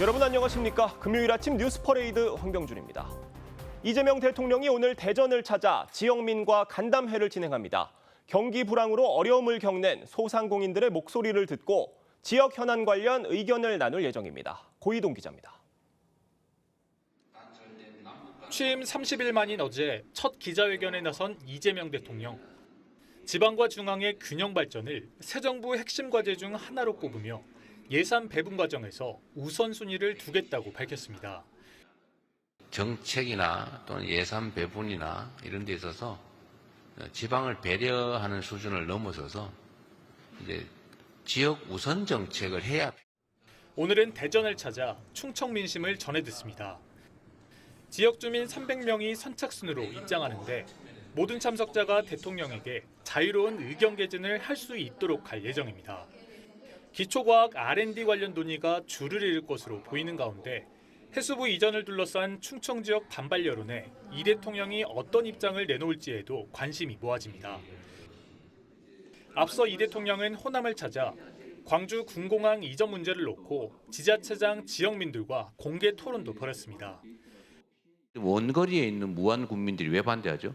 여러분 안녕하십니까? 금요일 아침 뉴스 퍼레이드 황병준입니다. 이재명 대통령이 오늘 대전을 찾아 지역민과 간담회를 진행합니다. 경기 불황으로 어려움을 겪는 소상공인들의 목소리를 듣고 지역 현안 관련 의견을 나눌 예정입니다. 고이동 기자입니다. 취임 30일 만인 어제 첫 기자회견에 나선 이재명 대통령. 지방과 중앙의 균형 발전을 새 정부 핵심 과제 중 하나로 꼽으며 예산 배분 과정에서 우선순위를 두겠다고 밝혔습니다. 정책이나 또는 예산 배분이나 이런 데 있어서 지방을 배려하는 수준을 넘어서서 이제 지역 우선 정책을 해야. 오늘은 대전을 찾아 충청 민심을 전해 듣습니다. 지역 주민 300명이 선착순으로 입장하는데 모든 참석자가 대통령에게 자유로운 의견 개진을 할 수 있도록 할 예정입니다. 기초과학 R&D 관련 논의가 줄을 이을 것으로 보이는 가운데 해수부 이전을 둘러싼 충청 지역 반발 여론에 이 대통령이 어떤 입장을 내놓을지에도 관심이 모아집니다. 앞서 이 대통령은 호남을 찾아 광주 군공항 이전 문제를 놓고 지자체장 지역민들과 공개 토론도 벌였습니다. 원거리에 있는 무안 군민들이 왜 반대하죠?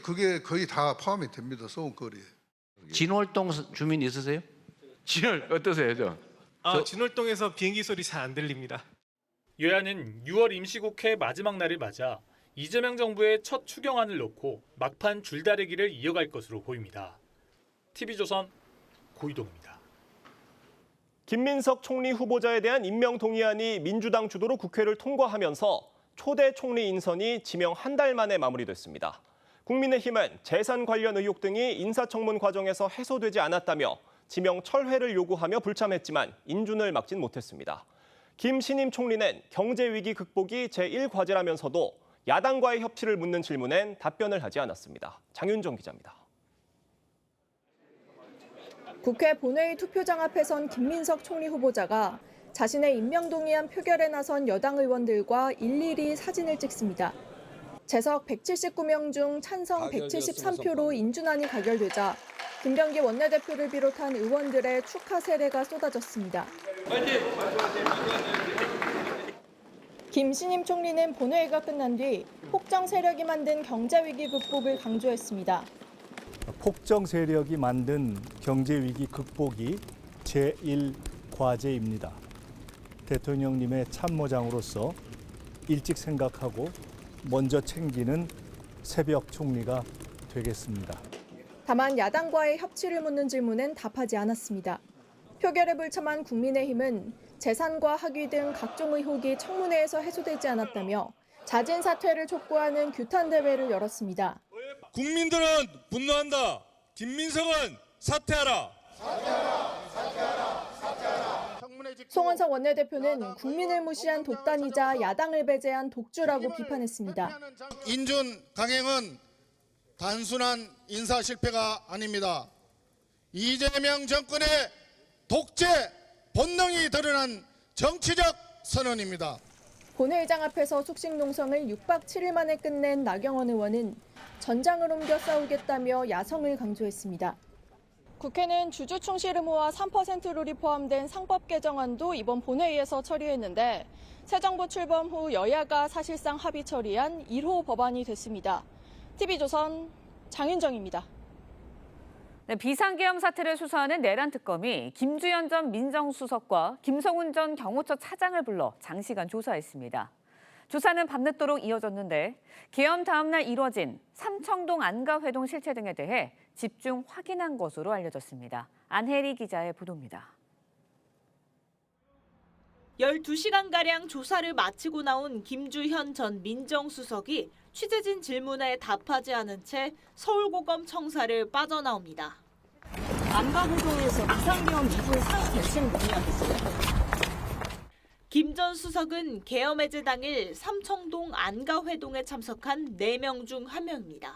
그게 거의 다 포함이 됩니다. 소원거리에. 진월동 주민 있으세요? 진월 어떠세요? 진월동에서 비행기 소리 잘 안 들립니다. 여야는 6월 임시국회 마지막 날을 맞아 이재명 정부의 첫 추경안을 놓고 막판 줄다리기를 이어갈 것으로 보입니다. TV조선 고이동입니다. 김민석 총리 후보자에 대한 임명 동의안이 민주당 주도로 국회를 통과하면서 초대 총리 인선이 지명 한 달 만에 마무리됐습니다. 국민의힘은 재산 관련 의혹 등이 인사청문 과정에서 해소되지 않았다며 지명 철회를 요구하며 불참했지만 인준을 막진 못했습니다. 김 신임 총리는 경제 위기 극복이 제1과제라면서도 야당과의 협치를 묻는 질문엔 답변을 하지 않았습니다. 장윤정 기자입니다. 국회 본회의 투표장 앞에 선 김민석 총리 후보자가 자신의 임명 동의안 표결에 나선 여당 의원들과 일일이 사진을 찍습니다. 재석 179명 중 찬성 173표로 인준안이 가결되자 김병기 원내대표를 비롯한 의원들의 축하 세례가 쏟아졌습니다. 김 신임 총리는 본회의가 끝난 뒤 폭정 세력이 만든 경제 위기 극복을 강조했습니다. 폭정 세력이 만든 경제 위기 극복이 제1과제입니다. 대통령님의 참모장으로서 일찍 생각하고 먼저 챙기는 새벽 총리가 되겠습니다. 다만 야당과의 협치를 묻는 질문엔 답하지 않았습니다. 표결에 불참한 국민의힘은 재산과 학위 등 각종 의혹이 청문회에서 해소되지 않았다며 자진 사퇴를 촉구하는 규탄 대회를 열었습니다. 국민들은 분노한다. 김민석은 사퇴하라. 송원석 원내대표는 국민을 무시한 독단이자 야당을 배제한 독주라고 비판했습니다. 인준 강행은 단순한 인사 실패가 아닙니다. 이재명 정권의 독재 본능이 드러난 정치적 선언입니다. 본회의장 앞에서 숙식 농성을 6박 7일 만에 끝낸 나경원 의원은 전장을 옮겨 싸우겠다며 야성을 강조했습니다. 국회는 주주 충실 의무와 3% 룰이 포함된 상법 개정안도 이번 본회의에서 처리했는데 새 정부 출범 후 여야가 사실상 합의 처리한 1호 법안이 됐습니다. TV조선 장윤정입니다. 네, 비상계엄 사태를 수사하는 내란 특검이 김주현 전 민정수석과 김성훈 전 경호처 차장을 불러 장시간 조사했습니다. 조사는 밤늦도록 이어졌는데 계엄 다음 날 이뤄진 삼청동 안가회동 실체 등에 대해 집중 확인한 것으로 알려졌습니다. 안혜리 기자의 보도입니다. 12시간가량 조사를 마치고 나온 김주현 전 민정수석이 취재진 질문에 답하지 않은 채 서울고검 청사를 빠져나옵니다. 안가회동에서 비상계엄 이후의 상 대책 논의하겠어요? 김 전 수석은 계엄 해제 당일 삼청동 안가회동에 참석한 4명 중 1명입니다.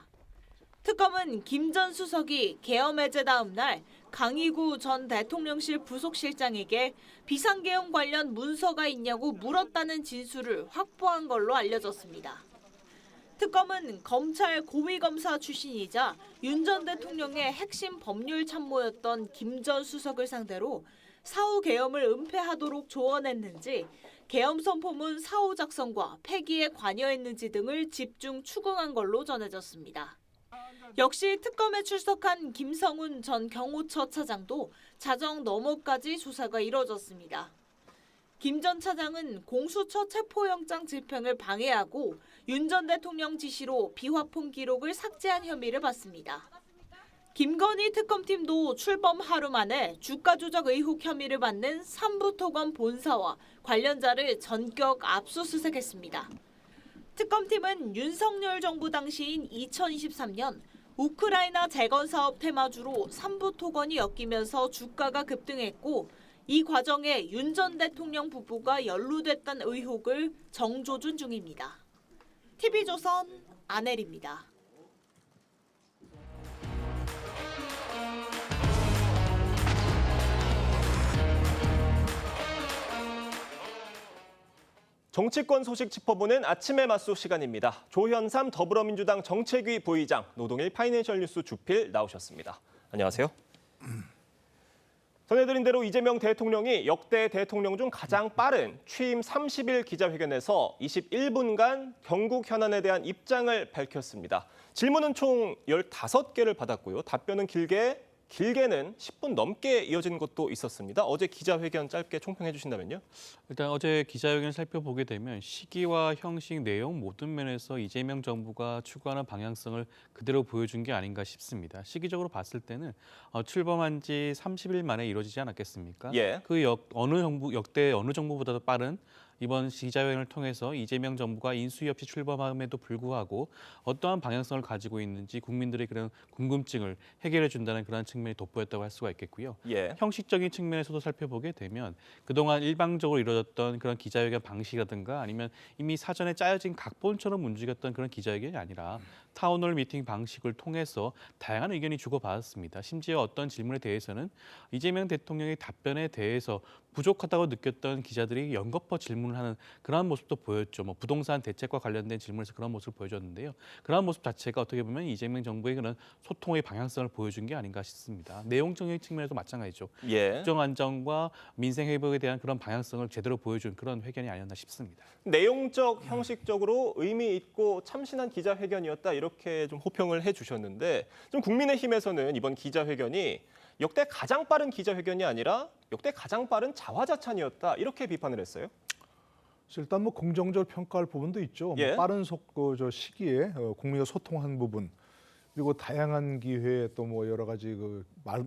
특검은 김 전 수석이 계엄 해제 다음 날 강희구 전 대통령실 부속실장에게 비상계엄 관련 문서가 있냐고 물었다는 진술을 확보한 걸로 알려졌습니다. 특검은 검찰 고위검사 출신이자 윤 전 대통령의 핵심 법률 참모였던 김 전 수석을 상대로 사후 계엄을 은폐하도록 조언했는지, 계엄 선포문 사후 작성과 폐기에 관여했는지 등을 집중 추궁한 걸로 전해졌습니다. 역시 특검에 출석한 김성훈 전 경호처 차장도 자정 넘어까지 조사가 이뤄졌습니다. 김 전 차장은 공수처 체포영장 집행을 방해하고 윤 전 대통령 지시로 비화폰 기록을 삭제한 혐의를 받습니다. 김건희 특검팀도 출범 하루 만에 주가 조작 의혹 혐의를 받는 삼부토건 본사와 관련자를 전격 압수수색했습니다. 특검팀은 윤석열 정부 당시인 2023년 우크라이나 재건 사업 테마주로 삼부토건이 엮이면서 주가가 급등했고, 이 과정에 윤 전 대통령 부부가 연루됐다는 의혹을 정조준 중입니다. TV조선 안혜리입니다. 정치권 소식 짚어보는 아침의 맞수 시간입니다. 조현삼 더불어민주당 정책위 부의장, 노동일 파이낸셜 뉴스 주필 나오셨습니다. 안녕하세요. 전해드린 대로 이재명 대통령이 역대 대통령 중 가장 빠른 취임 30일 기자회견에서 21분간 경국 현안에 대한 입장을 밝혔습니다. 질문은 총 15개를 받았고요. 답변은 길게는 10분 넘게 이어진 것도 있었습니다. 어제 기자회견 짧게 총평해 주신다면요. 일단 어제 기자회견을 살펴보게 되면 시기와 형식, 내용 모든 면에서 이재명 정부가 추구하는 방향성을 그대로 보여준 게 아닌가 싶습니다. 시기적으로 봤을 때는 출범한 지 30일 만에 이루어지지 않았겠습니까? 예. 역대 어느 정부보다도 빠른 이번 기자회견을 통해서 이재명 정부가 인수위 없이 출범함에도 불구하고 어떠한 방향성을 가지고 있는지 국민들의 그런 궁금증을 해결해 준다는 그런 측면이 돋보였다고 할 수가 있겠고요. 예. 형식적인 측면에서도 살펴보게 되면 그동안 일방적으로 이루어졌던 그런 기자회견 방식이라든가 아니면 이미 사전에 짜여진 각본처럼 움직였던 그런 기자회견이 아니라 타운홀 미팅 방식을 통해서 다양한 의견이 주고받았습니다. 심지어 어떤 질문에 대해서는 이재명 대통령의 답변에 대해서 부족하다고 느꼈던 기자들이 연거푸 질문을 하는 그러한 모습도 보였죠. 부동산 대책과 관련된 질문에서 그런 모습을 보여줬는데요. 그러한 모습 자체가 어떻게 보면 이재명 정부의 그런 소통의 방향성을 보여준 게 아닌가 싶습니다. 내용적인 측면에도 마찬가지죠. 예. 국정 안정과 민생 회복에 대한 그런 방향성을 제대로 보여준 그런 회견이 아니었나 싶습니다. 내용적, 형식적으로 의미 있고 참신한 기자회견이었다 이렇게 좀 호평을 해주셨는데, 좀 국민의힘에서는 이번 기자회견이 역대 가장 빠른 기자회견이 아니라 역대 가장 빠른 자화자찬이었다 이렇게 비판을 했어요. 일단 긍정적으로 평가할 부분도 있죠. 예. 빠른 시기에 국민과 소통한 부분, 그리고 다양한 기회에 또 여러 가지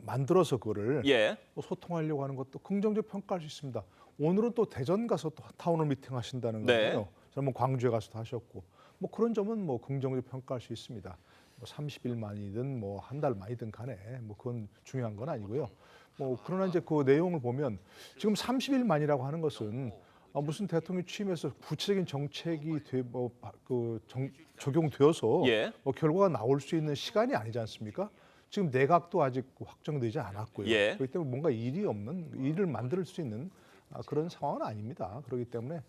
만들어서 그거를 예. 소통하려고 하는 것도 긍정적으로 평가할 수 있습니다. 오늘은 또 대전 가서 또 타운홀 미팅 하신다는 네. 거예요. 저는 광주에 가서도 하셨고, 그런 점은 긍정적으로 평가할 수 있습니다. 30일 만이든 한 달 만이든 간에 그건 중요한 건 아니고요. 그러나 이제 그 내용을 보면 지금 30일 만이라고 하는 것은 무슨 대통령 취임해서 구체적인 정책이 적용되어서 예. 결과가 나올 수 있는 시간이 아니지 않습니까? 지금 내각도 아직 확정되지 않았고요. 예. 그렇기 때문에 뭔가 일을 만들 수 있는 그런 상황은 아닙니다. 그렇기 때문에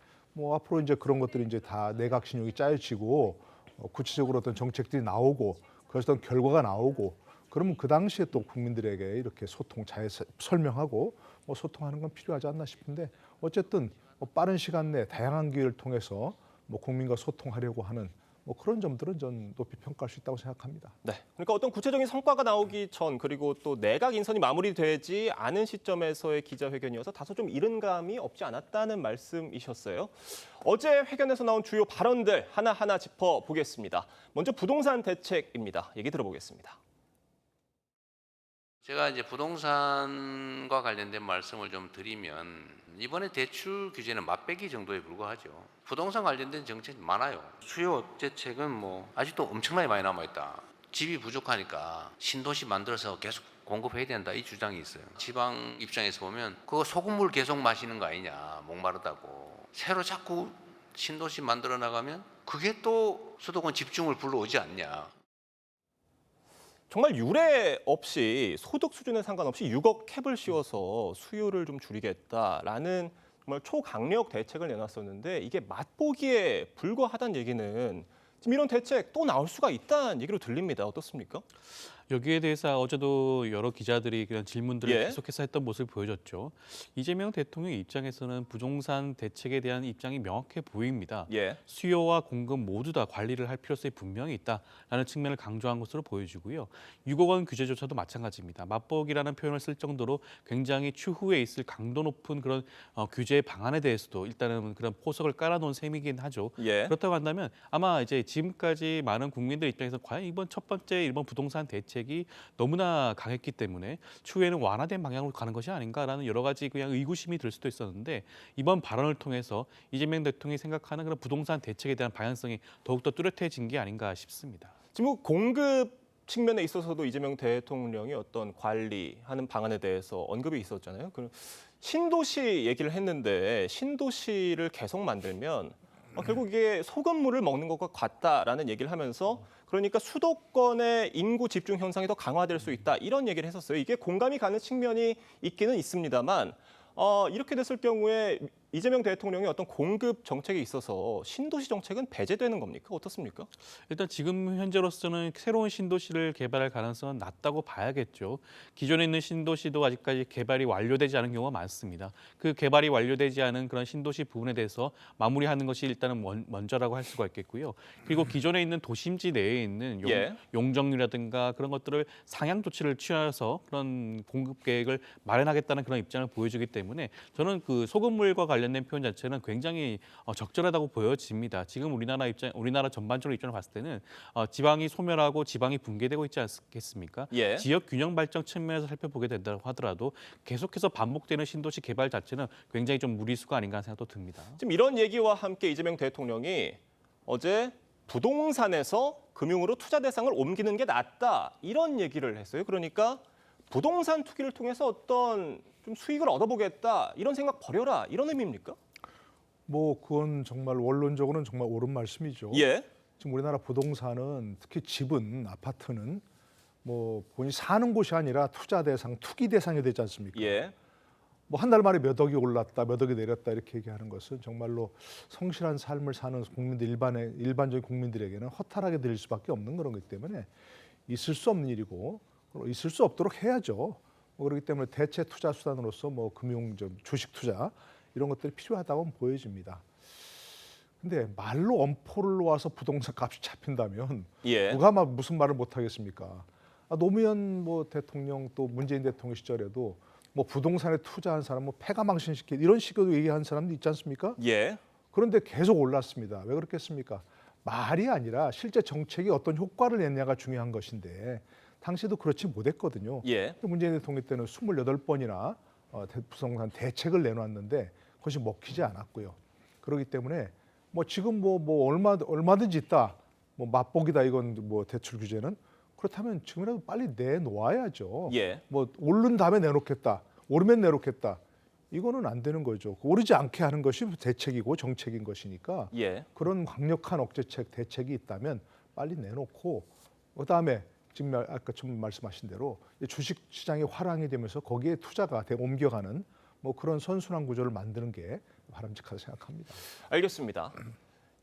앞으로 이제 그런 것들이 이제 다 내각 신용이 짜여지고 구체적으로 어떤 정책들이 나오고 그래서 어떤 결과가 나오고 그러면 그 당시에 또 국민들에게 이렇게 잘 설명하고 소통하는 건 필요하지 않나 싶은데, 어쨌든 빠른 시간 내에 다양한 기회를 통해서 국민과 소통하려고 하는 그런 점들은 전 높이 평가할 수 있다고 생각합니다. 네, 그러니까 어떤 구체적인 성과가 나오기 전, 그리고 또 내각 인선이 마무리되지 않은 시점에서의 기자회견이어서 다소 좀 이른 감이 없지 않았다는 말씀이셨어요. 어제 회견에서 나온 주요 발언들 하나하나 짚어보겠습니다. 먼저 부동산 대책입니다. 얘기 들어보겠습니다. 제가 이제 부동산과 관련된 말씀을 좀 드리면, 이번에 대출 규제는 맛배기 정도에 불과하죠. 부동산 관련된 정책이 많아요. 수요 억제책은 아직도 엄청나게 많이 남아있다. 집이 부족하니까 신도시 만들어서 계속 공급해야 된다, 이 주장이 있어요. 지방 입장에서 보면 그거 소금물 계속 마시는 거 아니냐, 목마르다고. 새로 자꾸 신도시 만들어 나가면 그게 또 수도권 집중을 불러오지 않냐. 정말 유례 없이 소득 수준에 상관없이 6억 캡을 씌워서 수요를 좀 줄이겠다라는 정말 초강력 대책을 내놨었는데, 이게 맛보기에 불과하다는 얘기는 지금 이런 대책 또 나올 수가 있다는 얘기로 들립니다. 어떻습니까? 여기에 대해서 어제도 여러 기자들이 그런 질문들을 예. 계속해서 했던 모습을 보여줬죠. 이재명 대통령 입장에서는 부동산 대책에 대한 입장이 명확해 보입니다. 예. 수요와 공급 모두 다 관리를 할 필요성이 분명히 있다라는 측면을 강조한 것으로 보여지고요. 6억 원 규제조차도 마찬가지입니다. 맛보기라는 표현을 쓸 정도로 굉장히 추후에 있을 강도 높은 그런 규제 방안에 대해서도 일단은 그런 포석을 깔아놓은 셈이긴 하죠. 예. 그렇다고 한다면 아마 이제 지금까지 많은 국민들 입장에서 과연 이번 첫 번째 일본 부동산 대책이 너무나 강했기 때문에 추후에는 완화된 방향으로 가는 것이 아닌가라는 여러 가지 그냥 의구심이 들 수도 있었는데 이번 발언을 통해서 이재명 대통령이 생각하는 그런 부동산 대책에 대한 방향성이 더욱더 뚜렷해진 게 아닌가 싶습니다. 지금 공급 측면에 있어서도 이재명 대통령이 어떤 관리하는 방안에 대해서 언급이 있었잖아요. 그 신도시 얘기를 했는데 신도시를 계속 만들면 결국 이게 소금물을 먹는 것과 같다라는 얘기를 하면서 그러니까 수도권의 인구 집중 현상이 더 강화될 수 있다 이런 얘기를 했었어요. 이게 공감이 가는 측면이 있기는 있습니다만 이렇게 됐을 경우에 이재명 대통령의 어떤 공급 정책에 있어서 신도시 정책은 배제되는 겁니까? 어떻습니까? 일단 지금 현재로서는 새로운 신도시를 개발할 가능성은 낮다고 봐야겠죠. 기존에 있는 신도시도 아직까지 개발이 완료되지 않은 경우가 많습니다. 그 개발이 완료되지 않은 그런 신도시 부분에 대해서 마무리하는 것이 일단은 먼저라고 할 수가 있겠고요. 그리고 기존에 있는 도심지 내에 있는 용적률이라든가 그런 것들을 상향 조치를 취해서 그런 공급 계획을 마련하겠다는 그런 입장을 보여주기 때문에 저는 그 소금물과 관련된 표현 자체는 굉장히 적절하다고 보여집니다. 지금 우리나라 전반적으로 입장을 봤을 때는 지방이 소멸하고 지방이 붕괴되고 있지 않겠습니까? 예. 지역 균형 발전 측면에서 살펴보게 된다고 하더라도 계속해서 반복되는 신도시 개발 자체는 굉장히 좀 무리수가 아닌가 하는 생각도 듭니다. 지금 이런 얘기와 함께 이재명 대통령이 어제 부동산에서 금융으로 투자 대상을 옮기는 게 낫다 이런 얘기를 했어요. 그러니까 부동산 투기를 통해서 어떤 좀 수익을 얻어보겠다 이런 생각 버려라 이런 의미입니까? 뭐 그건 정말 원론적으로는 정말 옳은 말씀이죠. 예. 지금 우리나라 부동산은 특히 집은 아파트는 뭐 본인이 사는 곳이 아니라 투자 대상, 투기 대상이 되지 않습니까? 예. 뭐 한 달 만에 몇 억이 올랐다, 몇 억이 내렸다 이렇게 얘기하는 것은 정말로 성실한 삶을 사는 국민들 일반적인 국민들에게는 허탈하게 들릴 수밖에 없는 그런 거기 때문에 있을 수 없는 일이고 있을 수 없도록 해야죠. 그렇기 때문에 대체 투자 수단으로서 뭐 금융, 주식 투자 이런 것들이 필요하다고 보여집니다. 근데 말로 엄포를 놓아서 부동산 값이 잡힌다면 누가 막 무슨 말을 못 하겠습니까? 노무현 뭐 대통령 또 문재인 대통령 시절에도 뭐 부동산에 투자한 사람 뭐 폐가망신시키 이런 식으로 얘기한 사람도 있지 않습니까? 예. 그런데 계속 올랐습니다. 왜 그렇겠습니까? 말이 아니라 실제 정책이 어떤 효과를 냈냐가 중요한 것인데 당시도 그렇지 못했거든요. 예. 문재인 대통령 때는 28번이나 부동산 대책을 내놨는데 그것이 먹히지 않았고요. 그렇기 때문에 뭐 지금 뭐 얼마든지 있다. 뭐 맛보기다 이건 뭐 대출 규제는 그렇다면 지금이라도 빨리 내놓아야죠. 예. 뭐 오른 다음에 내놓겠다. 오르면 내놓겠다. 이거는 안 되는 거죠. 오르지 않게 하는 것이 대책이고 정책인 것이니까 그런 강력한 억제책, 대책이 있다면 빨리 내놓고 그다음에 지금 아까 처음 말씀하신 대로 주식 시장이 화랑이 되면서 거기에 투자가 옮겨가는 뭐 그런 선순환 구조를 만드는 게 바람직하다고 생각합니다. 알겠습니다.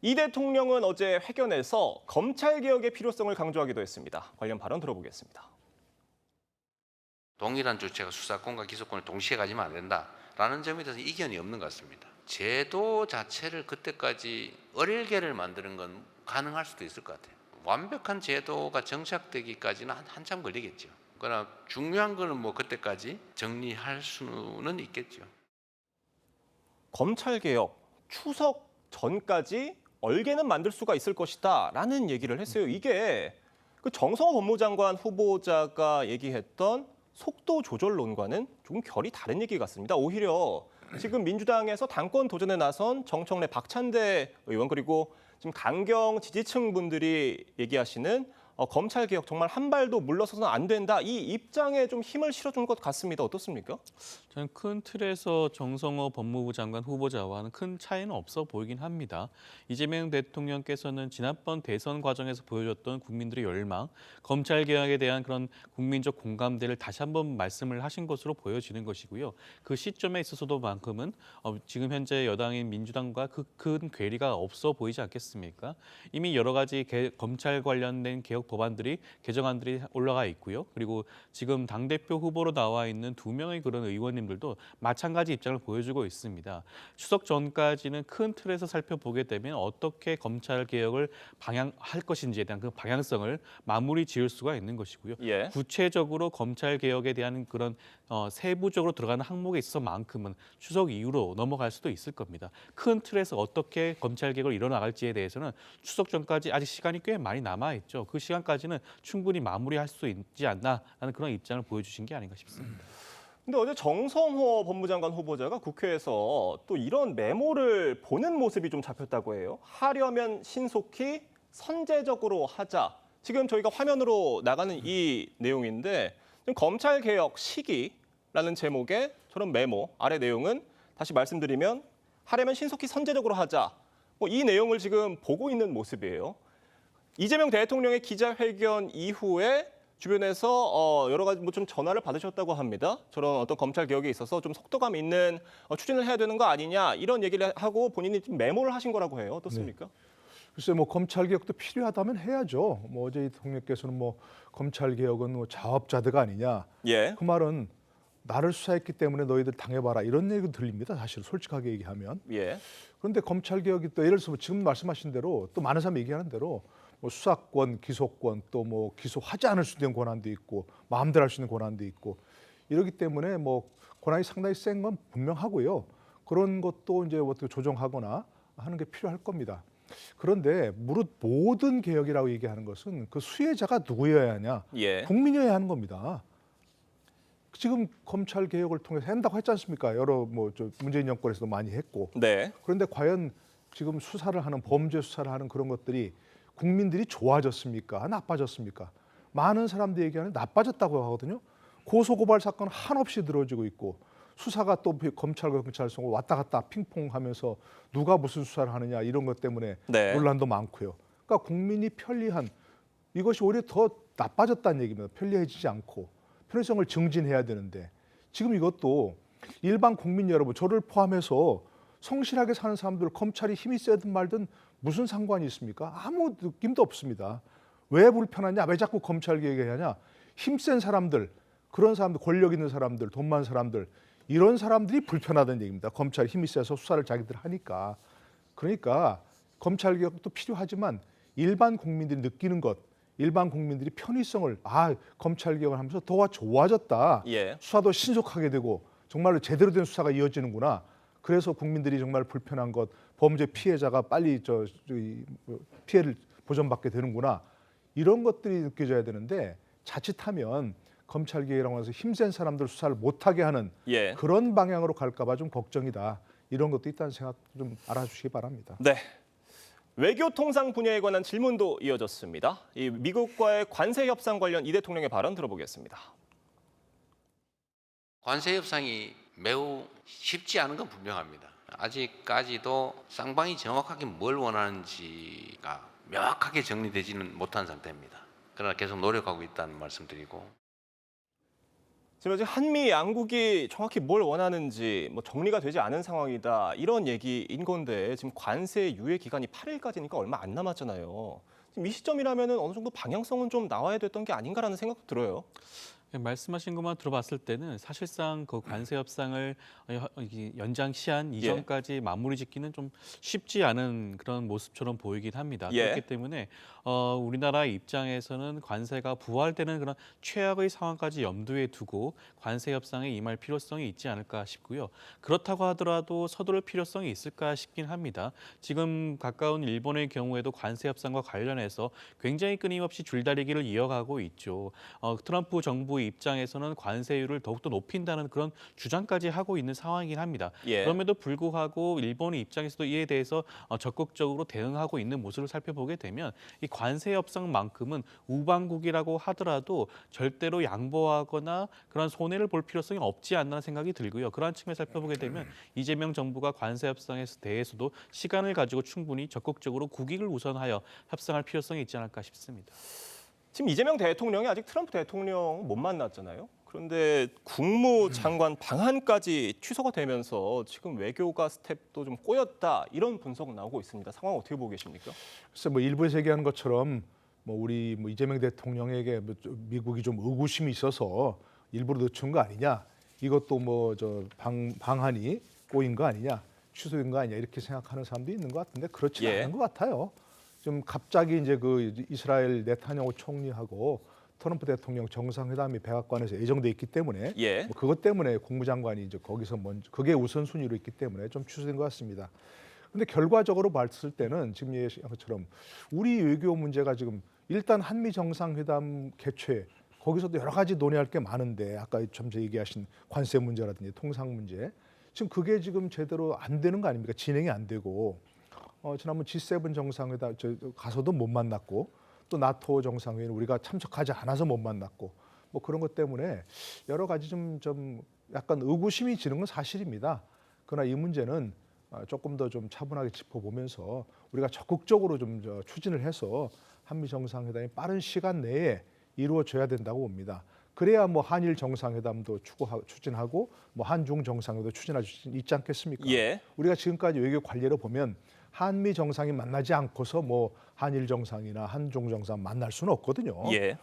이 대통령은 어제 회견에서 검찰개혁의 필요성을 강조하기도 했습니다. 관련 발언 들어보겠습니다. 동일한 주체가 수사권과 기소권을 동시에 가지면 안 된다라는 점에 대해서 이견이 없는 것 같습니다. 제도 자체를 그때까지 어릴게를 만드는 건 가능할 수도 있을 것 같아요. 완벽한 제도가 정착되기까지는 한참 걸리겠죠. 그러나 중요한 거는 뭐 그때까지 정리할 수는 있겠죠. 검찰개혁 추석 전까지 얼개는 만들 수가 있을 것이다라는 얘기를 했어요. 이게 그 정성호 법무장관 후보자가 얘기했던 속도 조절론과는 조금 결이 다른 얘기 같습니다. 오히려 지금 민주당에서 당권 도전에 나선 정청래 박찬대 의원 그리고 지금 강경 지지층 분들이 얘기하시는 검찰개혁 정말 한 발도 물러서서는 안 된다. 이 입장에 좀 힘을 실어준 것 같습니다. 어떻습니까? 저는 큰 틀에서 정성호 법무부 장관 후보자와는 큰 차이는 없어 보이긴 합니다. 이재명 대통령께서는 지난번 대선 과정에서 보여줬던 국민들의 열망, 검찰개혁에 대한 그런 국민적 공감대를 다시 한번 말씀을 하신 것으로 보여지는 것이고요. 그 시점에 있어서도만큼은 지금 현재 여당인 민주당과 그 큰 괴리가 없어 보이지 않겠습니까? 이미 여러 가지 검찰 관련된 개혁 법안들이 개정안들이 올라가 있고요. 그리고 지금 당대표 후보로 나와 있는 2명의 그런 의원님들도 마찬가지 입장을 보여주고 있습니다. 추석 전까지는 큰 틀에서 살펴보게 되면 어떻게 검찰 개혁을 방향할 것인지에 대한 그 방향성을 마무리 지을 수가 있는 것이고요. 예. 구체적으로 검찰 개혁에 대한 그런 세부적으로 들어가는 항목에 있어서만큼은 추석 이후로 넘어갈 수도 있을 겁니다. 큰 틀에서 어떻게 검찰 개혁을 이뤄나갈지에 대해서는 추석 전까지 아직 시간이 꽤 많이 남아있죠. 그 시간까지는 충분히 마무리할 수 있지 않나라는 그런 입장을 보여주신 게 아닌가 싶습니다. 근데 어제 정성호 법무장관 후보자가 국회에서 또 이런 메모를 보는 모습이 좀 잡혔다고 해요. 하려면 신속히 선제적으로 하자. 지금 저희가 화면으로 나가는 이 내용인데 검찰 개혁 시기라는 제목의 저런 메모 아래 내용은 다시 말씀드리면 하려면 신속히 선제적으로 하자. 이 내용을 지금 보고 있는 모습이에요. 이재명 대통령의 기자회견 이후에 주변에서 여러 가지 좀 전화를 받으셨다고 합니다. 저런 어떤 검찰 개혁에 있어서 좀 속도감 있는 추진을 해야 되는 거 아니냐 이런 얘기를 하고 본인이 좀 메모를 하신 거라고 해요. 어떻습니까? 네. 글쎄 뭐 검찰 개혁도 필요하다면 해야죠. 뭐 어제 대통령께서는 뭐 검찰 개혁은 뭐 자업자득 아니냐. 예. 그 말은 나를 수사했기 때문에 너희들 당해봐라 이런 얘기도 들립니다. 사실 솔직하게 얘기하면. 예. 그런데 검찰 개혁이 또 예를 들어서 지금 말씀하신 대로 또 많은 사람이 얘기하는 대로 뭐 수사권, 기소권 또 뭐 기소하지 않을 수 있는 권한도 있고 마음대로 할 수 있는 권한도 있고 이러기 때문에 뭐 권한이 상당히 센 건 분명하고요. 그런 것도 이제 어떻게 조정하거나 하는 게 필요할 겁니다. 그런데 무릇 모든 개혁이라고 얘기하는 것은 그 수혜자가 누구여야 하냐? 예. 국민이어야 하는 겁니다. 지금 검찰 개혁을 통해서 한다고 했지 않습니까? 여러 뭐 문재인 정권에서도 많이 했고. 네. 그런데 과연 지금 수사를 하는 범죄 수사를 하는 그런 것들이 국민들이 좋아졌습니까? 나빠졌습니까? 많은 사람들이 얘기하는 나빠졌다고 하거든요. 고소고발 사건 한없이 늘어지고 있고 수사가 또 검찰과 경찰서 왔다 갔다 핑퐁하면서 누가 무슨 수사를 하느냐 이런 것 때문에 네. 논란도 많고요. 그러니까 국민이 편리한 이것이 오히려 더 나빠졌다는 얘기입니다. 편리해지지 않고 편의성을 증진해야 되는데 지금 이것도 일반 국민 여러분 저를 포함해서 성실하게 사는 사람들 검찰이 힘이 세든 말든 무슨 상관이 있습니까? 아무 느낌도 없습니다. 왜 불편하냐? 왜 자꾸 검찰 개혁하냐? 힘센 사람들, 그런 사람들, 권력 있는 사람들, 돈 많은 사람들 이런 사람들이 불편하다는 얘기입니다. 검찰이 힘이 세서 수사를 자기들 하니까. 그러니까 검찰 개혁도 필요하지만 일반 국민들이 느끼는 것, 일반 국민들이 편의성을 검찰 개혁을 하면서 더 좋아졌다. 예. 수사도 신속하게 되고 정말로 제대로 된 수사가 이어지는구나. 그래서 국민들이 정말 불편한 것, 범죄 피해자가 빨리 피해를 보전받게 되는구나. 이런 것들이 느껴져야 되는데 자칫하면 검찰 개혁이라고 해서 힘센 사람들 수사를 못하게 하는 예. 그런 방향으로 갈까 봐 좀 걱정이다. 이런 것도 있다는 생각 좀 알아주시기 바랍니다. 네. 외교 통상 분야에 관한 질문도 이어졌습니다. 이 미국과의 관세 협상 관련 이 대통령의 발언 들어보겠습니다. 관세 협상이 매우 쉽지 않은 건 분명합니다. 아직까지도 쌍방이 정확하게 뭘 원하는지가 명확하게 정리되지는 못한 상태입니다. 그러나 계속 노력하고 있다는 말씀드리고. 지금 한미 양국이 정확히 뭘 원하는지 정리가 되지 않은 상황이다. 이런 얘기인 건데 지금 관세 유예 기간이 8일까지니까 얼마 안 남았잖아요. 지금 이 시점이라면 어느 정도 방향성은 좀 나와야 됐던 게 아닌가라는 생각도 들어요. 말씀하신 것만 들어봤을 때는 사실상 그 관세 협상을 연장 시한 이전까지 마무리 짓기는 좀 쉽지 않은 그런 모습처럼 보이긴 합니다. 예. 그렇기 때문에 우리나라 입장에서는 관세가 부활되는 그런 최악의 상황까지 염두에 두고 관세 협상에 임할 필요성이 있지 않을까 싶고요. 그렇다고 하더라도 서두를 필요성이 있을까 싶긴 합니다. 지금 가까운 일본의 경우에도 관세 협상과 관련해서 굉장히 끊임없이 줄다리기를 이어가고 있죠. 트럼프 정부 입장에서는 관세율을 더욱더 높인다는 그런 주장까지 하고 있는 상황이긴 합니다. 예. 그럼에도 불구하고 일본의 입장에서도 이에 대해서 적극적으로 대응하고 있는 모습을 살펴보게 되면 이 관세 협상만큼은 우방국이라고 하더라도 절대로 양보하거나 그런 손해를 볼 필요성이 없지 않나 생각이 들고요. 그러한 측면을 살펴보게 되면 이재명 정부가 관세 협상에 대해서도 시간을 가지고 충분히 적극적으로 국익을 우선하여 협상할 필요성이 있지 않을까 싶습니다. 지금 이재명 대통령이 아직 트럼프 대통령 못 만났잖아요. 그런데 국무장관 방한까지 취소가 되면서 지금 외교가 스텝도 좀 꼬였다 이런 분석 나오고 있습니다. 상황 어떻게 보고 계십니까? 글쎄 일부에서 얘기하는 것처럼 뭐 우리 뭐 이재명 대통령에게 뭐 미국이 좀 의구심이 있어서 일부러 늦춘 거 아니냐, 이것도 뭐 저 방한이 꼬인 거 아니냐, 취소된 거 아니냐 이렇게 생각하는 사람도 있는 것 같은데 그렇지 않은 것 같아요. 좀 갑자기 이제 그 이스라엘 네타냐후 총리하고 트럼프 대통령 정상회담이 백악관에서 예정돼 있기 때문에 뭐 그것 때문에 국무장관이 이제 거기서 먼저 그게 우선순위로 있기 때문에 좀 취소된 것 같습니다. 근데 결과적으로 봤을 때는 지금 얘기한 것처럼 우리 외교 문제가 지금 일단 한미 정상회담 개최 거기서도 여러 가지 논의할 게 많은데 아까 좀 얘기하신 관세 문제라든지 통상 문제 지금 그게 지금 제대로 안 되는 거 아닙니까? 진행이 안 되고 지난번 G7 정상회담 가서도 못 만났고 또 나토 정상회의는 우리가 참석하지 않아서 못 만났고 뭐 그런 것 때문에 여러 가지 좀 약간 의구심이 지는 건 사실입니다. 그러나 이 문제는 조금 더 좀 차분하게 짚어보면서 우리가 적극적으로 좀 추진을 해서 한미 정상회담이 빠른 시간 내에 이루어져야 된다고 봅니다. 그래야 뭐 한일 정상회담도 추진하고 뭐 한중 정상회담도 추진할 수 있지 않겠습니까? 우리가 지금까지 외교 관례로 보면 한미 정상이 만나지 않고서 뭐 한일 정상이나 한중 정상 만날 수는 없거든요.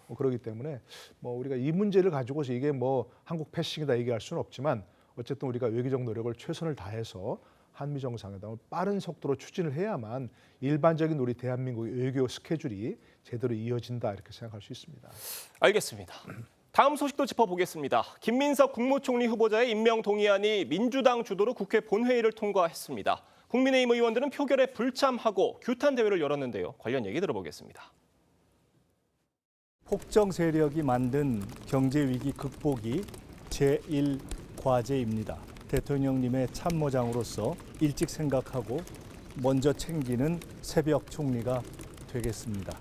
뭐 그렇기 때문에 뭐 우리가 이 문제를 가지고서 이게 뭐 한국 패싱이다 얘기할 수는 없지만 어쨌든 우리가 외교적 노력을 최선을 다해서 한미 정상회담을 빠른 속도로 추진을 해야만 일반적인 우리 대한민국의 외교 스케줄이 제대로 이어진다 이렇게 생각할 수 있습니다. 알겠습니다. 다음 소식도 짚어보겠습니다. 김민석 국무총리 후보자의 임명 동의안이 민주당 주도로 국회 본회의를 통과했습니다. 국민의힘 의원들은 표결에 불참하고 규탄 대회를 열었는데요. 관련 얘기 들어보겠습니다. 폭정 세력이 만든 경제 위기 극복이 제1과제입니다. 대통령님의 참모장으로서 일찍 생각하고 먼저 챙기는 새벽 총리가 되겠습니다.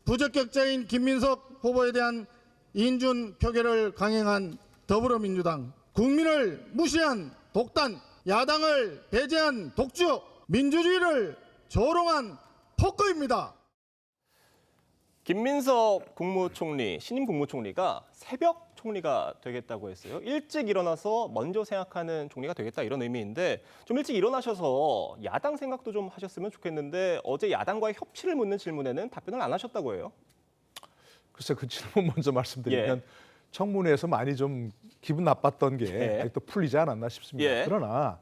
부적격자인 김민석 후보에 대한 인준 표결을 강행한 더불어민주당, 국민을 무시한 독단, 야당을 배제한 독주, 민주주의를 조롱한 폭거입니다. 김민석 국무총리, 신임 국무총리가 새벽 총리가 되겠다고 했어요. 일찍 일어나서 먼저 생각하는 총리가 되겠다 이런 의미인데 좀 일찍 일어나셔서 야당 생각도 좀 하셨으면 좋겠는데 어제 야당과의 협치를 묻는 질문에는 답변을 안 하셨다고 해요. 글쎄 그 질문 먼저 말씀드리면 청문회에서 많이 좀 기분 나빴던 게 아직도 풀리지 않았나 싶습니다. 그러나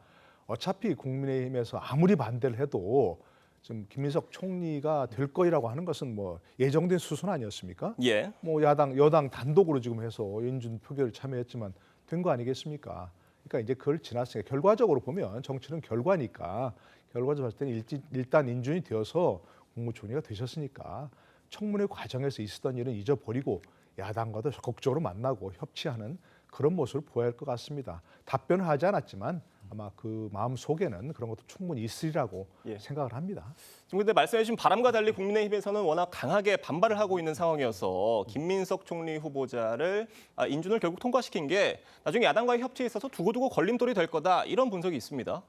어차피 국민의힘에서 아무리 반대를 해도 지금 김민석 총리가 될 거라고 하는 것은 뭐 예정된 수순 아니었습니까? 뭐 여당 단독으로 지금 해서 인준 표결을 참여했지만 된 거 아니겠습니까? 그러니까 이제 그걸 지났으니까 결과적으로 보면 정치는 결과니까 결과적으로 봤을 때는 일단 인준이 되어서 국무총리가 되셨으니까 청문회 과정에서 있었던 일은 잊어버리고 야당과도 적극적으로 만나고 협치하는 그런 모습을 보여야 할 것 같습니다. 답변을 하지 않았지만 아마 그 마음 속에는 그런 것도 충분히 있으리라고 생각을 합니다. 그런데 말씀해 주신 바람과 달리 국민의힘에서는 워낙 강하게 반발을 하고 있는 상황이어서 김민석 총리 후보자를 인준을 결국 통과시킨 게 나중에 야당과의 협치에 있어서 두고두고 걸림돌이 될 거다 이런 분석이 있습니다.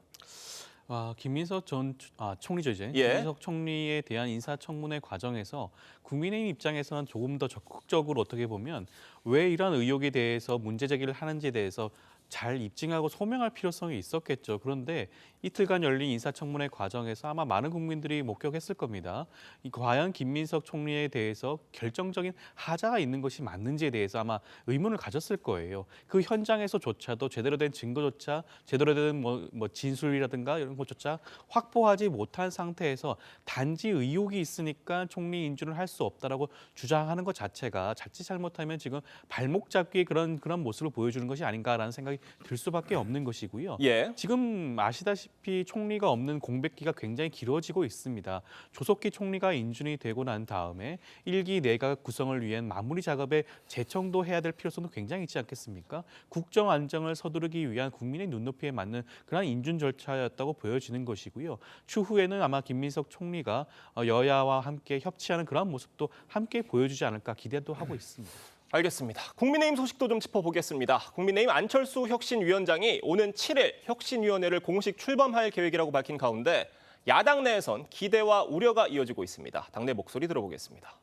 김민석 총리죠 이제. 김민석 총리에 대한 인사청문회 과정에서 국민의힘 입장에서는 조금 더 적극적으로 어떻게 보면 왜 이런 의혹에 대해서 문제 제기를 하는지에 대해서 잘 입증하고 소명할 필요성이 있었겠죠. 그런데 이틀간 열린 인사청문회 과정에서 아마 많은 국민들이 목격했을 겁니다. 과연 김민석 총리에 대해서 결정적인 하자가 있는 것이 맞는지에 대해서 아마 의문을 가졌을 거예요. 그 현장에서조차도 제대로 된 증거조차 제대로 된 뭐 진술이라든가 이런 것조차 확보하지 못한 상태에서 단지 의혹이 있으니까 총리 인준을 할 수 없다라고 주장하는 것 자체가 자칫 잘못하면 지금 발목 잡기의 그런 모습을 보여주는 것이 아닌가라는 생각이 들 수밖에 없는 것이고요. 지금 아시다시피 총리가 없는 공백기가 굉장히 길어지고 있습니다. 조석기 총리가 인준이 되고 난 다음에 1기 내각 구성을 위한 마무리 작업에 재청도 해야 될 필요성도 굉장히 있지 않겠습니까? 국정 안정을 서두르기 위한 국민의 눈높이에 맞는 그런 인준 절차였다고 보여지는 것이고요. 추후에는 아마 김민석 총리가 여야와 함께 협치하는 그런 모습도 함께 보여주지 않을까 기대도 하고 있습니다. 알겠습니다. 국민의힘 소식도 좀 짚어보겠습니다. 국민의힘 안철수 혁신위원장이 오는 7일 혁신위원회를 공식 출범할 계획이라고 밝힌 가운데 야당 내에선 기대와 우려가 이어지고 있습니다. 당내 목소리 들어보겠습니다.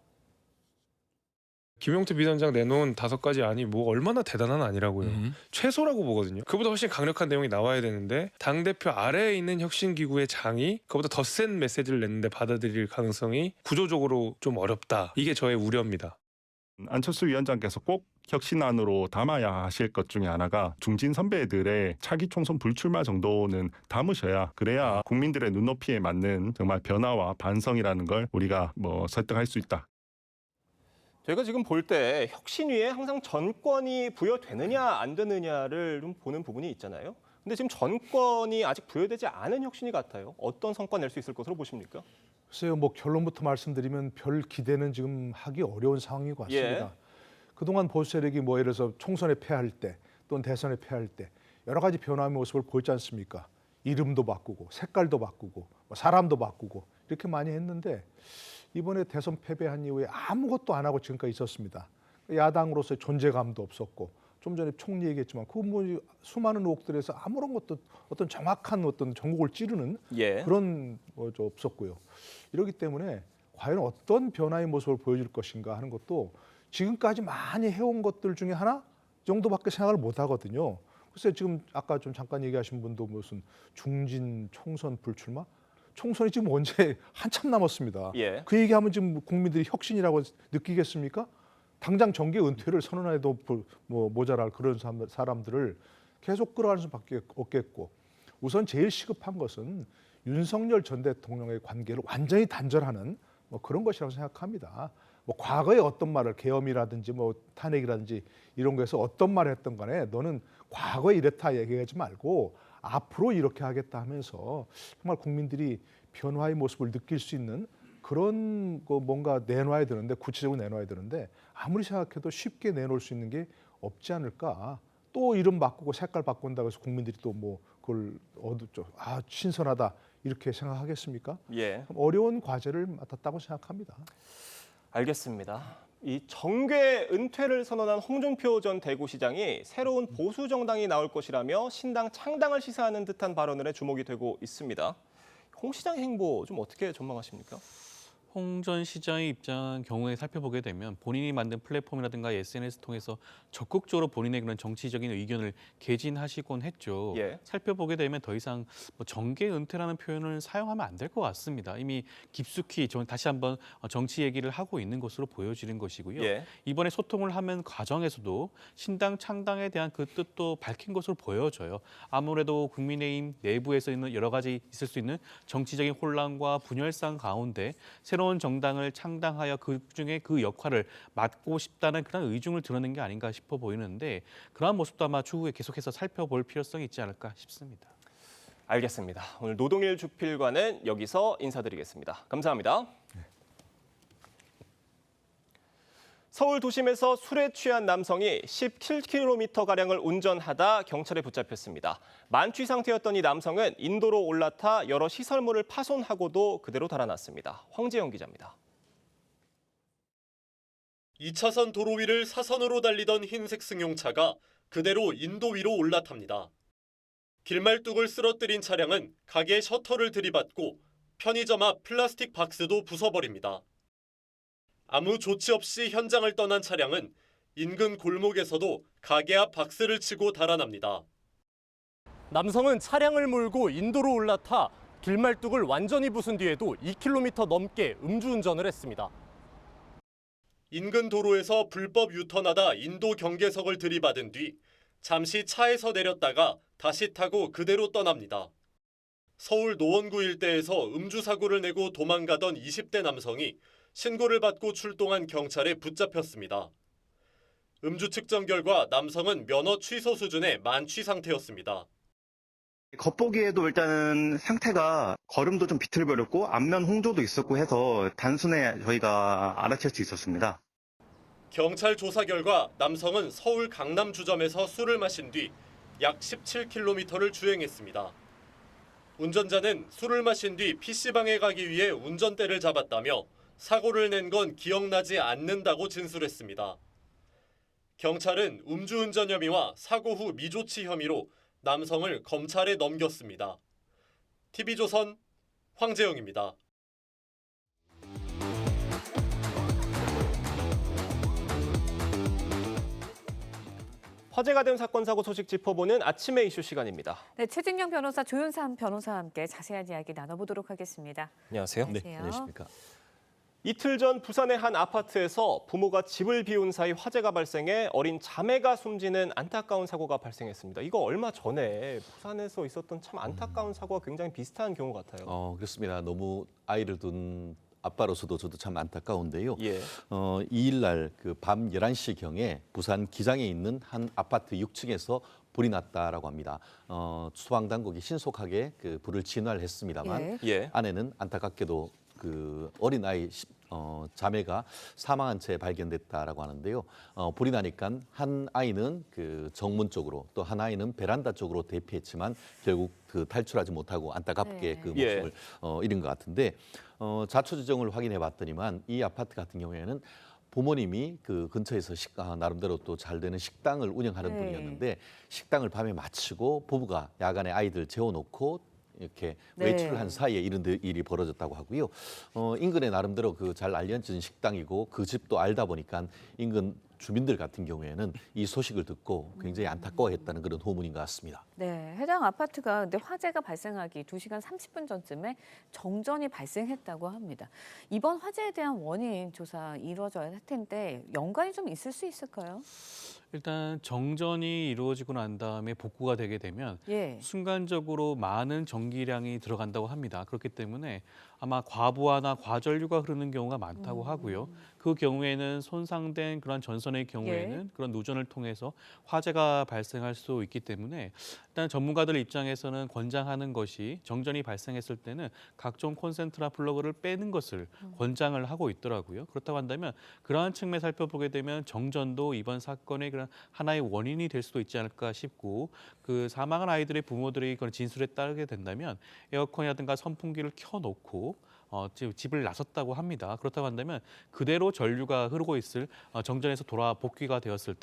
김용태 비서실장 내놓은 5가지 안이 뭐 얼마나 대단한 안이라고요. 최소라고 보거든요. 그보다 훨씬 강력한 내용이 나와야 되는데 당대표 아래에 있는 혁신기구의 장이 그보다 더 센 메시지를 냈는데 받아들일 가능성이 구조적으로 좀 어렵다. 이게 저의 우려입니다. 안철수 위원장께서 꼭 혁신안으로 담아야 하실 것 중에 하나가 중진 선배들의 차기 총선 불출마 정도는 담으셔야 그래야 국민들의 눈높이에 맞는 정말 변화와 반성이라는 걸 우리가 설득할 수 있다. 저희가 지금 볼 때 혁신위에 항상 전권이 부여되느냐 안 되느냐를 좀 보는 부분이 있잖아요. 근데 지금 전권이 아직 부여되지 않은 혁신위 같아요. 어떤 성과 낼 수 있을 것으로 보십니까? 글쎄요, 결론부터 말씀드리면 별 기대는 지금 하기 어려운 상황인 것 같습니다. 예. 그동안 보수 세력이 예를 들어서 총선에 패할 때 또는 대선에 패할 때 여러 가지 변화의 모습을 보였지 않습니까? 이름도 바꾸고 색깔도 바꾸고 사람도 바꾸고 이렇게 많이 했는데 이번에 대선 패배한 이후에 아무것도 안 하고 지금까지 있었습니다. 야당으로서의 존재감도 없었고 좀 전에 총리 얘기했지만 그 수많은 의혹들에서 아무런 것도 어떤 정확한 어떤 전국을 찌르는 그런 없었고요. 이렇기 때문에 과연 어떤 변화의 모습을 보여줄 것인가 하는 것도 지금까지 많이 해온 것들 중에 하나 정도밖에 생각을 못 하거든요. 글쎄 지금 아까 좀 잠깐 얘기하신 분도 무슨 중진 총선 불출마? 총선이 지금 언제 한참 남았습니다. 그 얘기하면 지금 국민들이 혁신이라고 느끼겠습니까? 당장 정계 은퇴를 선언해도 모자랄 그런 사람들을 계속 끌어가는 수밖에 없겠고 우선 제일 시급한 것은 윤석열 전 대통령의 관계를 완전히 단절하는 그런 것이라고 생각합니다. 과거에 어떤 말을 계엄이라든지 탄핵이라든지 이런 거에서 어떤 말을 했던 간에 너는 과거에 이랬다 얘기하지 말고 앞으로 이렇게 하겠다 하면서 정말 국민들이 변화의 모습을 느낄 수 있는 그런 거 뭔가 내놔야 되는데 구체적으로 내놔야 되는데 아무리 생각해도 쉽게 내놓을 수 있는 게 없지 않을까. 또 이름 바꾸고 색깔 바꾼다고 해서 국민들이 또 그걸 신선하다 이렇게 생각하겠습니까? 어려운 과제를 맡았다고 생각합니다. 알겠습니다. 이 정계 은퇴를 선언한 홍준표 전 대구시장이 새로운 보수 정당이 나올 것이라며 신당 창당을 시사하는 듯한 발언을 해 주목이 되고 있습니다. 홍 시장의 행보 좀 어떻게 전망하십니까? 홍 전 시장의 입장 경우에 살펴보게 되면 본인이 만든 플랫폼이라든가 SNS 통해서 적극적으로 본인의 그런 정치적인 의견을 개진하시곤 했죠. 살펴보게 되면 더 이상 정계 은퇴라는 표현을 사용하면 안 될 것 같습니다. 이미 깊숙이 다시 한번 정치 얘기를 하고 있는 것으로 보여지는 것이고요. 이번에 소통을 하는 과정에서도 신당 창당에 대한 그 뜻도 밝힌 것으로 보여져요. 아무래도 국민의힘 내부에서 있는 여러 가지 있을 수 있는 정치적인 혼란과 분열상 가운데 새로운 정당을 창당하여 그중에 그 역할을 맡고 싶다는 그런 의중을 드러낸 게 아닌가 싶어 보이는데 그러한 모습도 아마 추후에 계속해서 살펴볼 필요성이 있지 않을까 싶습니다. 알겠습니다. 오늘 노동일 주필과는 여기서 인사드리겠습니다. 감사합니다. 서울 도심에서 술에 취한 남성이 17km가량을 운전하다 경찰에 붙잡혔습니다. 만취 상태였던 이 남성은 인도로 올라타 여러 시설물을 파손하고도 그대로 달아났습니다. 황재영 기자입니다. 2차선 도로 위를 사선으로 달리던 흰색 승용차가 그대로 인도 위로 올라탑니다. 길말뚝을 쓰러뜨린 차량은 가게 셔터를 들이받고 편의점 앞 플라스틱 박스도 부숴버립니다. 아무 조치 없이 현장을 떠난 차량은 인근 골목에서도 가게 앞 박스를 치고 달아납니다. 남성은 차량을 몰고 인도로 올라타 길말뚝을 완전히 부순 뒤에도 2km 넘게 음주운전을 했습니다. 인근 도로에서 불법 유턴하다 인도 경계석을 들이받은 뒤 잠시 차에서 내렸다가 다시 타고 그대로 떠납니다. 서울 노원구 일대에서 음주 사고를 내고 도망가던 20대 남성이 신고를 받고 출동한 경찰에 붙잡혔습니다. 음주 측정 결과 남성은 면허 취소 수준의 만취 상태였습니다. 겉보기에도 일단은 상태가 걸음도 좀 비틀거렸고 안면 홍조도 있었고 해서 단순해 저희가 알아챌 수 있었습니다. 경찰 조사 결과 남성은 서울 강남 주점에서 술을 마신 뒤 약 17km를 주행했습니다. 운전자는 술을 마신 뒤 PC방에 가기 위해 운전대를 잡았다며 사고를 낸 건 기억나지 않는다고 진술했습니다. 경찰은 음주운전 혐의와 사고 후 미조치 혐의로 남성을 검찰에 넘겼습니다. TV조선 황재영입니다. 화제가 된 사건 사고 소식 짚어보는 아침의 이슈 시간입니다. 네, 최진영 변호사, 조윤삼 변호사와 함께 자세한 이야기 나눠보도록 하겠습니다. 안녕하세요. 안녕하세요. 안녕하십니까. 이틀 전 부산의 한 아파트에서 부모가 집을 비운 사이 화재가 발생해 어린 자매가 숨지는 안타까운 사고가 발생했습니다. 이거 얼마 전에 부산에서 있었던 참 안타까운 사고와 굉장히 비슷한 경우 같아요. 그렇습니다. 너무 아이를 둔 아빠로서도 저도 참 안타까운데요. 예. 2일 날 그 밤 11시경에 부산 기장에 있는 한 아파트 6층에서 불이 났다라고 합니다. 소방 당국이 신속하게 그 불을 진화를 했습니다만 예. 안에는 안타깝게도 그 어린 아이 자매가 사망한 채 발견됐다라고 하는데요. 불이 나니까 한 아이는 그 정문 쪽으로 또 한 아이는 베란다 쪽으로 대피했지만 결국 그 탈출하지 못하고 안타깝게 그 목숨을 잃은 것 같은데 자초지종을 확인해 봤더니만 이 아파트 같은 경우에는 부모님이 그 근처에서 나름대로 또 잘 되는 식당을 운영하는 분이었는데 식당을 밤에 마치고 부부가 야간에 아이들 재워놓고 이렇게 외출을 한 사이에 이런 일이 벌어졌다고 하고요. 인근에 나름대로 그 잘 알려진 식당이고 그 집도 알다 보니까 인근 주민들 같은 경우에는 이 소식을 듣고 굉장히 안타까워했다는 그런 후문인 것 같습니다. 네, 해당 아파트가 근데 화재가 발생하기 2시간 30분 전쯤에 정전이 발생했다고 합니다. 이번 화재에 대한 원인 조사 이루어져야 할 텐데 연관이 좀 있을 수 있을까요? 일단 정전이 이루어지고 난 다음에 복구가 되게 되면 예. 순간적으로 많은 전기량이 들어간다고 합니다. 그렇기 때문에 아마 과부하나 과전류가 흐르는 경우가 많다고 하고요. 그 경우에는 손상된 그런 전선의 경우에는 그런 누전을 통해서 화재가 발생할 수 있기 때문에 일단 전문가들 입장에서는 권장하는 것이 정전이 발생했을 때는 각종 콘센트나 플러그를 빼는 것을 권장을 하고 있더라고요. 그렇다고 한다면 그러한 측면에 살펴보게 되면 정전도 이번 사건의 그런 하나의 원인이 될 수도 있지 않을까 싶고 그 사망한 아이들의 부모들의 그런 진술에 따르게 된다면 에어컨이라든가 선풍기를 켜놓고 집을 나섰다고 합니다. 그렇다고 한다면 그대로 전류가 흐르고 있을 정전에서 복구가 되었을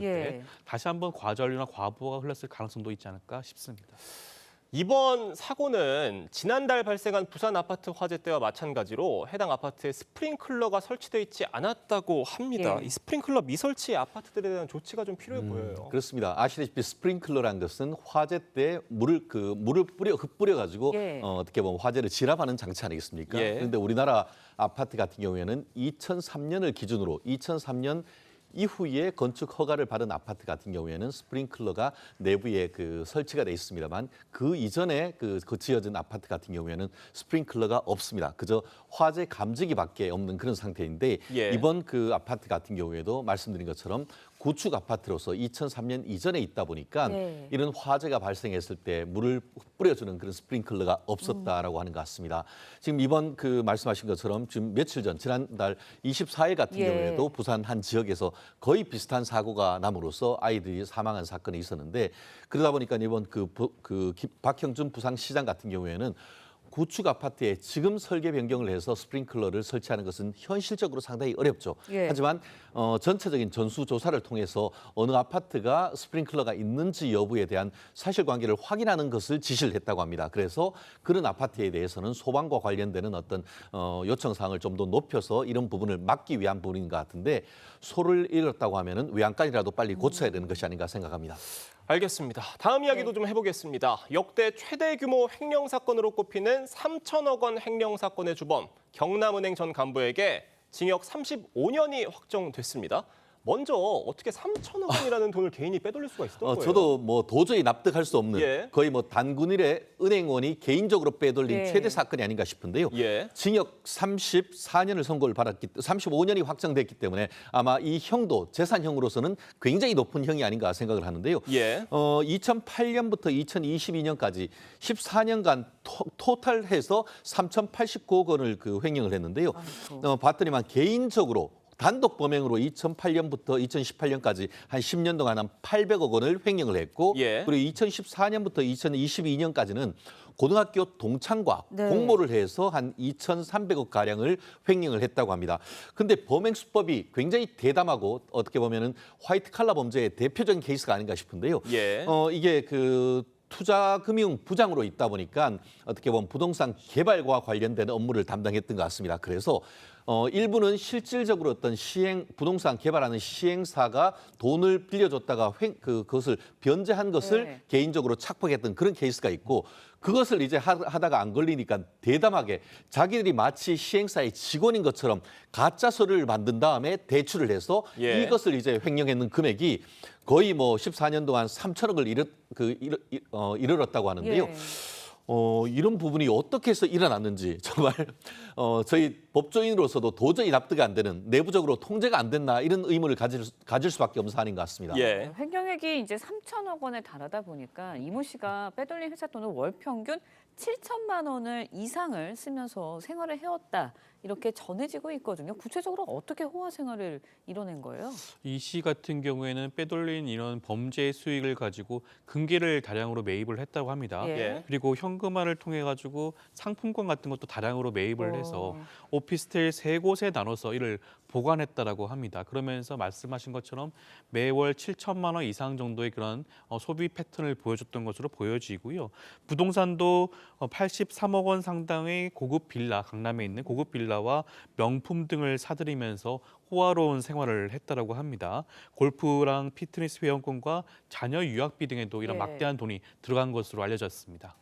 때 다시 한번 과전류나 과부하가 흘렀을 가능성도 있지 않을까 싶습니다. 이번 사고는 지난달 발생한 부산 아파트 화재 때와 마찬가지로 해당 아파트에 스프링클러가 설치되어 있지 않았다고 합니다. 이 스프링클러 미설치 아파트들에 대한 조치가 좀 필요해 보여요. 그렇습니다. 아시다시피 스프링클러라는 것은 화재 때 물을 흩뿌려 가지고 어떻게 보면 화재를 진압하는 장치 아니겠습니까? 그런데 우리나라 아파트 같은 경우에는 2003년을 기준으로 2003년 이후에 건축 허가를 받은 아파트 같은 경우에는 스프링클러가 내부에 그 설치가 돼 있습니다만 그 이전에 그 지어진 아파트 같은 경우에는 스프링클러가 없습니다. 그저 화재 감지기밖에 없는 그런 상태인데 이번 그 아파트 같은 경우에도 말씀드린 것처럼 구축 아파트로서 2003년 이전에 있다 보니까 이런 화재가 발생했을 때 물을 뿌려주는 그런 스프링클러가 없었다라고 하는 것 같습니다. 지금 이번 그 말씀하신 것처럼 지금 며칠 전 지난달 24일 같은 경우에도 부산 한 지역에서 거의 비슷한 사고가 남으로써 아이들이 사망한 사건이 있었는데 그러다 보니까 이번 박형준 부산시장 같은 경우에는 구축 아파트에 지금 설계 변경을 해서 스프링클러를 설치하는 것은 현실적으로 상당히 어렵죠. 하지만 전체적인 전수조사를 통해서 어느 아파트가 스프링클러가 있는지 여부에 대한 사실관계를 확인하는 것을 지시를 했다고 합니다. 그래서 그런 아파트에 대해서는 소방과 관련되는 어떤 요청사항을 좀 더 높여서 이런 부분을 막기 위한 부분인 것 같은데 소를 잃었다고 하면은 외양간이라도 빨리 고쳐야 되는 것이 아닌가 생각합니다. 알겠습니다. 다음 이야기도 좀 해보겠습니다. 역대 최대 규모 횡령 사건으로 꼽히는 3천억 원 횡령 사건의 주범 경남은행 전 간부에게 징역 35년이 확정됐습니다. 먼저 어떻게 3천억 원이라는 돈을 개인이 빼돌릴 수가 있었던 거예요? 저도 뭐 도저히 납득할 수 없는 거의 뭐 단군일의 은행원이 개인적으로 빼돌린 최대 사건이 아닌가 싶은데요. 징역 34년을 선고를 받았기 35년이 확정됐기 때문에 아마 이 형도 재산형으로서는 굉장히 높은 형이 아닌가 생각을 하는데요. 2008년부터 2022년까지 14년간 토탈해서 3,089억 원을 그 횡령을 했는데요. 봤더니만 개인적으로 단독 범행으로 2008년부터 2018년까지 한 10년 동안 한 800억 원을 횡령을 했고 그리고 2014년부터 2022년까지는 고등학교 동창과 공모를 해서 한 2,300억 가량을 횡령을 했다고 합니다. 근데 범행 수법이 굉장히 대담하고 어떻게 보면은 화이트 칼라 범죄의 대표적인 케이스가 아닌가 싶은데요. 이게 투자금융 부장으로 있다 보니까 어떻게 보면 부동산 개발과 관련된 업무를 담당했던 것 같습니다. 그래서 일부는 실질적으로 어떤 부동산 개발하는 시행사가 돈을 빌려줬다가 그것을 변제한 것을 개인적으로 착복했던 그런 케이스가 있고, 그것을 이제 하다가 안 걸리니까 대담하게 자기들이 마치 시행사의 직원인 것처럼 가짜 서류를 만든 다음에 대출을 해서 이것을 이제 횡령했는 금액이 거의 뭐 14년 동안 3천억을 이르렀다고 하는데요. 이런 부분이 어떻게 해서 일어났는지 정말 저희 법조인으로서도 도저히 납득이 안 되는, 내부적으로 통제가 안 됐나 이런 의문을 가질 수밖에 없는 사안인 것 같습니다. 횡령액이 이제 3천억 원에 달하다 보니까 이모 씨가 빼돌린 회사 돈을 월 평균 7천만 원을 이상을 쓰면서 생활을 해왔다, 이렇게 전해지고 있거든요. 구체적으로 어떻게 호화 생활을 이뤄낸 거예요? 이 씨 같은 경우에는 빼돌린 이런 범죄 수익을 가지고 금괴를 다량으로 매입을 했다고 합니다. 그리고 현금화를 통해 가지고 상품권 같은 것도 다량으로 매입을 해서 오피스텔 3곳에 나눠서 이를 보관했다라고 합니다. 그러면서 말씀하신 것처럼 매월 7천만 원 이상 정도의 그런 소비 패턴을 보여줬던 것으로 보여지고요. 부동산도 83억 원 상당의 고급 빌라, 강남에 있는 고급 빌라와 명품 등을 사들이면서 호화로운 생활을 했다라고 합니다. 골프랑 피트니스 회원권과 자녀 유학비 등에도 이런 막대한 돈이 들어간 것으로 알려졌습니다.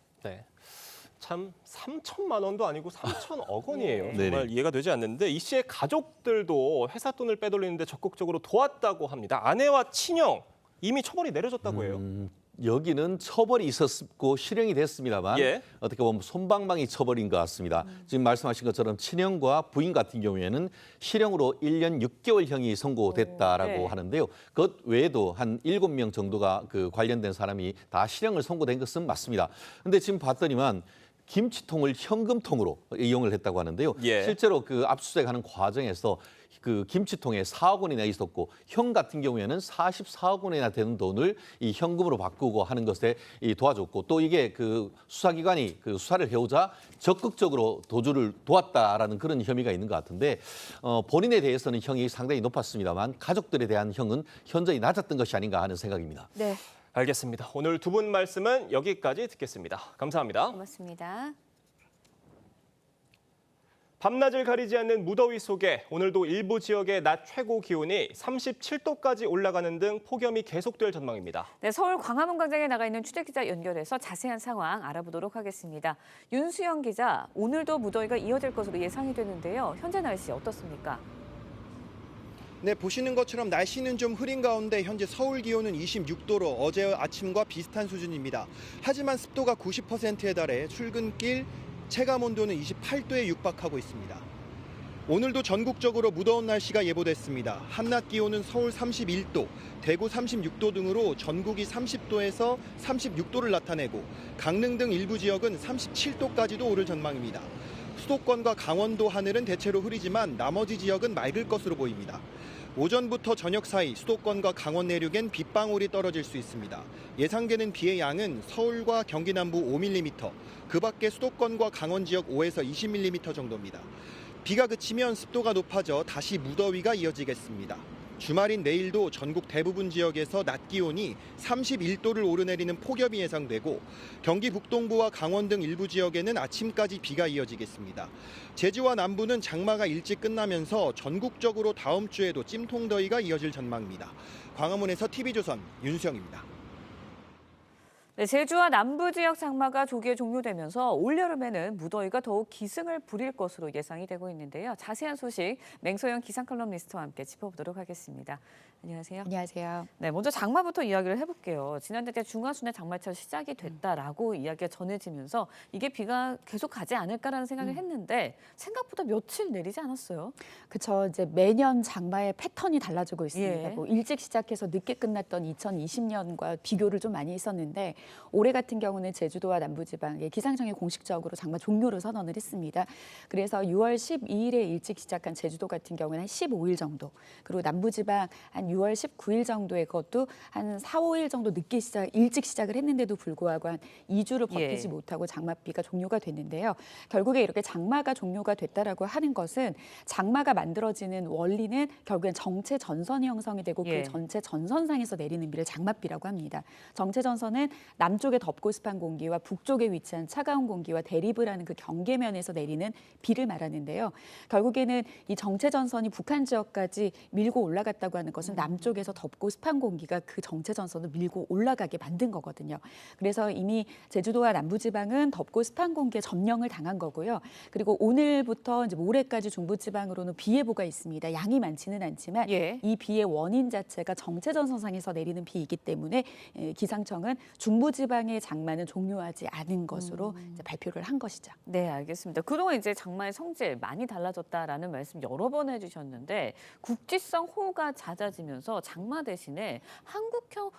참 3천만 원도 아니고 3천억 원이에요. 정말 이해가 되지 않는데, 이 씨의 가족들도 회사 돈을 빼돌리는데 적극적으로 도왔다고 합니다. 아내와 친형 이미 처벌이 내려졌다고 해요. 여기는 처벌이 있었고 실형이 됐습니다만 어떻게 보면 솜방망이 처벌인 것 같습니다. 지금 말씀하신 것처럼 친형과 부인 같은 경우에는 실형으로 1년 6개월형이 선고됐다라고 하는데요. 그것 외에도 한 7명 정도가 관련된 사람이 다 실형을 선고된 것은 맞습니다. 근데 지금 봤더니만 김치통을 현금통으로 이용을 했다고 하는데요. 실제로 압수수색하는 과정에서 김치통에 4억 원이나 있었고, 형 같은 경우에는 44억 원이나 되는 돈을 이 현금으로 바꾸고 하는 것에 도와줬고, 또 이게 수사기관이 수사를 해오자 적극적으로 도주를 도왔다라는 그런 혐의가 있는 것 같은데, 본인에 대해서는 형이 상당히 높았습니다만 가족들에 대한 형은 현저히 낮았던 것이 아닌가 하는 생각입니다. 알겠습니다. 오늘 두 분 말씀은 여기까지 듣겠습니다. 감사합니다. 고맙습니다. 밤낮을 가리지 않는 무더위 속에 오늘도 일부 지역의 낮 최고 기온이 37도까지 올라가는 등 폭염이 계속될 전망입니다. 서울 광화문 광장에 나가 있는 취재기자 연결해서 자세한 상황 알아보도록 하겠습니다. 윤수영 기자, 오늘도 무더위가 이어질 것으로 예상이 되는데요. 현재 날씨 어떻습니까? 네, 보시는 것처럼 날씨는 좀 흐린 가운데 현재 서울 기온은 26도로 어제 아침과 비슷한 수준입니다. 하지만 습도가 90%에 달해 출근길 체감 온도는 28도에 육박하고 있습니다. 오늘도 전국적으로 무더운 날씨가 예보됐습니다. 한낮 기온은 서울 31도, 대구 36도 등으로 전국이 30도에서 36도를 나타내고, 강릉 등 일부 지역은 37도까지도 오를 전망입니다. 수도권과 강원도 하늘은 대체로 흐리지만 나머지 지역은 맑을 것으로 보입니다. 오전부터 저녁 사이 수도권과 강원 내륙엔 빗방울이 떨어질 수 있습니다. 예상되는 비의 양은 서울과 경기 남부 5mm, 그 밖에 수도권과 강원 지역 5에서 20mm 정도입니다. 비가 그치면 습도가 높아져 다시 무더위가 이어지겠습니다. 주말인 내일도 전국 대부분 지역에서 낮 기온이 31도를 오르내리는 폭염이 예상되고, 경기 북동부와 강원 등 일부 지역에는 아침까지 비가 이어지겠습니다. 제주와 남부는 장마가 일찍 끝나면서 전국적으로 다음 주에도 찜통더위가 이어질 전망입니다. 광화문에서 TV조선 윤수영입니다. 제주와 남부 지역 장마가 조기에 종료되면서 올여름에는 무더위가 더욱 기승을 부릴 것으로 예상이 되고 있는데요. 자세한 소식 맹소영 기상컬럼니스트와 함께 짚어보도록 하겠습니다. 안녕하세요. 안녕하세요. 네, 먼저 장마부터 이야기를 해볼게요. 지난달 중하순에 장마철 시작이 됐다라고 이야기가 전해지면서 이게 비가 계속 가지 않을까라는 생각을 했는데 생각보다 며칠 내리지 않았어요. 그렇죠. 이제 매년 장마의 패턴이 달라지고 있습니다. 뭐 일찍 시작해서 늦게 끝났던 2020년과 비교를 좀 많이 했었는데, 올해 같은 경우는 제주도와 남부지방에 기상청이 공식적으로 장마 종료를 선언을 했습니다. 그래서 6월 12일에 일찍 시작한 제주도 같은 경우는 한 15일 정도, 그리고 남부지방 한 6월 19일 정도에 그것도 한 4, 5일 정도 일찍 시작을 했는데도 불구하고 한 2주를 버티지 못하고 장마비가 종료가 됐는데요. 결국에 이렇게 장마가 종료가 됐다라고 하는 것은 장마가 만들어지는 원리는 결국엔 정체 전선이 형성이 되고 그 전체 전선상에서 내리는 비를 장마비라고 합니다. 정체 전선은 남쪽에 덥고 습한 공기와 북쪽에 위치한 차가운 공기와 대립을 하는 그 경계면에서 내리는 비를 말하는데요. 결국에는 이 정체전선이 북한 지역까지 밀고 올라갔다고 하는 것은 남쪽에서 덥고 습한 공기가 그 정체전선을 밀고 올라가게 만든 거거든요. 그래서 이미 제주도와 남부지방은 덥고 습한 공기에 점령을 당한 거고요. 그리고 오늘부터 이제 모레까지 중부지방으로는 비 예보가 있습니다. 양이 많지는 않지만 이 비의 원인 자체가 정체전선상에서 내리는 비이기 때문에 기상청은 중부지방의 장마는 종료하지 않은 것으로 이제 발표를 한 것이죠. 네, 알겠습니다. 그동안 이제 장마의 성질 많이 달라졌다라는 말씀 여러 번 해주셨는데 국지성 호우가 잦아지면서 장마 대신에 한국형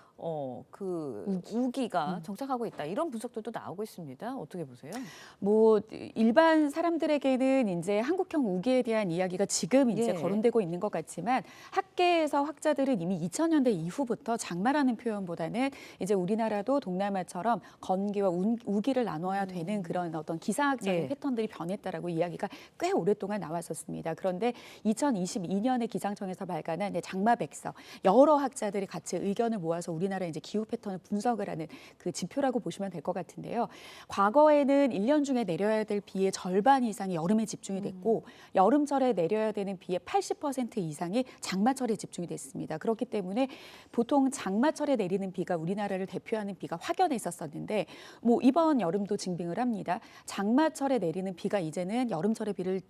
우기가 정착하고 있다 이런 분석들도 나오고 있습니다. 어떻게 보세요? 뭐 일반 사람들에게는 이제 한국형 우기에 대한 이야기가 지금 이제 거론되고 있는 것 같지만 학계에서 학자들은 이미 2000년대 이후부터 장마라는 표현보다는 이제 우리나라도 동남아처럼 건기와 우기를 나눠야 되는 그런 어떤 기상학적인 패턴들이 변했다라고 이야기가 꽤 오랫동안 나왔었습니다. 그런데 2022년에 기상청에서 발간한 장마백서 여러 학자들이 같이 의견을 모아서 우리나라 이제 기후 패턴을 분석을 하는 그 지표라고 보시면 될 것 같은데요. 과거에는 1년 중에 내려야 될 비의 절반 이상이 여름에 집중이 됐고 여름철에 내려야 되는 비의 80% 이상이 장마철에 집중이 됐습니다. 그렇기 때문에 보통 장마철에 내리는 비가 우리나라를 대표하는 비가 확연했었는데 뭐 이번 여름도 증빙을 합니다. 장마철에 내리는 비가 이제는 여름철의 비를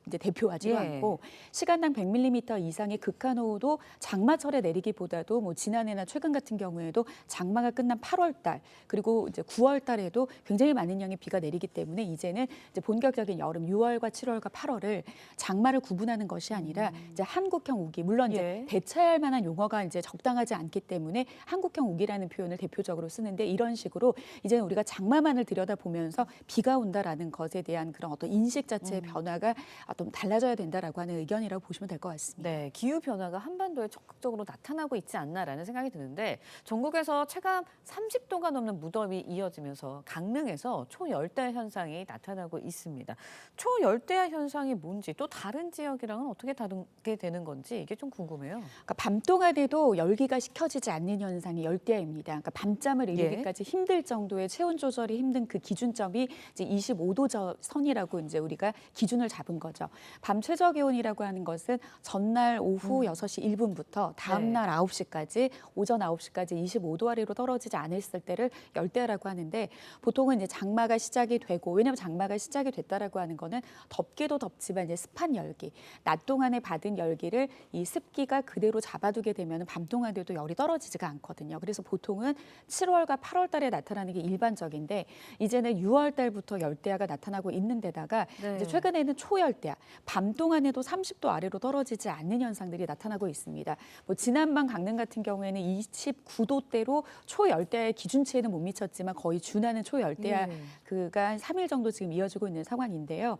이제 대표하지도 않고 시간당 100mm 이상의 극한호우도 장마철에 내리기보다도 뭐 지난해나 최근 같은 경우에도 장마가 끝난 8월 달 그리고 이제 9월 달에도 굉장히 많은 양의 비가 내리기 때문에 이제는 이제 본격적인 여름 6월과 7월과 8월을 장마를 구분하는 것이 아니라 이제 한국형 우기 물론 이제 대체할 만한 용어가 이제 적당하지 않기 때문에 한국형 우기라는 표현을 대표적으로 쓰는데 이런 식으로 이제 우리가 장마만을 들여다보면서 비가 온다라는 것에 대한 그런 어떤 인식 자체의 변화가 좀 달라져야 된다라고 하는 의견이라고 보시면 될 것 같습니다. 네, 기후 변화가 한반도에 적극적으로 나타나고 있지 않나라는 생각이 드는데 전국에서 체감 30도가 넘는 무더위 이어지면서 강릉에서 초열대 현상이 나타나고 있습니다. 초열대야 현상이 뭔지 또 다른 지역이랑은 어떻게 다르게 되는 건지 이게 좀 궁금해요. 그러니까 밤 동안에도 열기가 식혀지지 않는 현상이 열대야입니다. 그러니까 밤잠을 이루기까지 힘들 정도의 체온 조절이 힘든 그 기준점이 이제 25도 선이라고 이제 우리가 기준을 잡은 거죠. 밤 최저 기온이라고 하는 것은 전날 오후 6시 1분부터 다음 날 9시까지 오전 9시까지 25도 아래로 떨어지지 않았을 때를 열대야라고 하는데 보통은 이제 장마가 시작이 되고 왜냐하면 장마가 시작이 됐다라고 하는 거는 덥기도 덥지만 이제 습한 열기, 낮 동안에 받은 열기를 이 습기가 그대로 잡아두게 되면 밤 동안에도 열이 떨어지지가 않거든요. 그래서 보통은 7월과 8월 달에 나타나는 게 일반적인데 이제는 6월 달부터 열대야가 나타나고 있는 데다가 이제 최근에는 초열대야, 밤 동안에도 30도 아래로 떨어지지 않는 현상들이 나타나고 있습니다. 뭐 지난밤 강릉 같은 경우에는 29도대로 초열대야의 기준치에는 못 미쳤지만 거의 준하는 초열대야 그가 한 3일 정도 지금 이어지고 있는 상황인데요.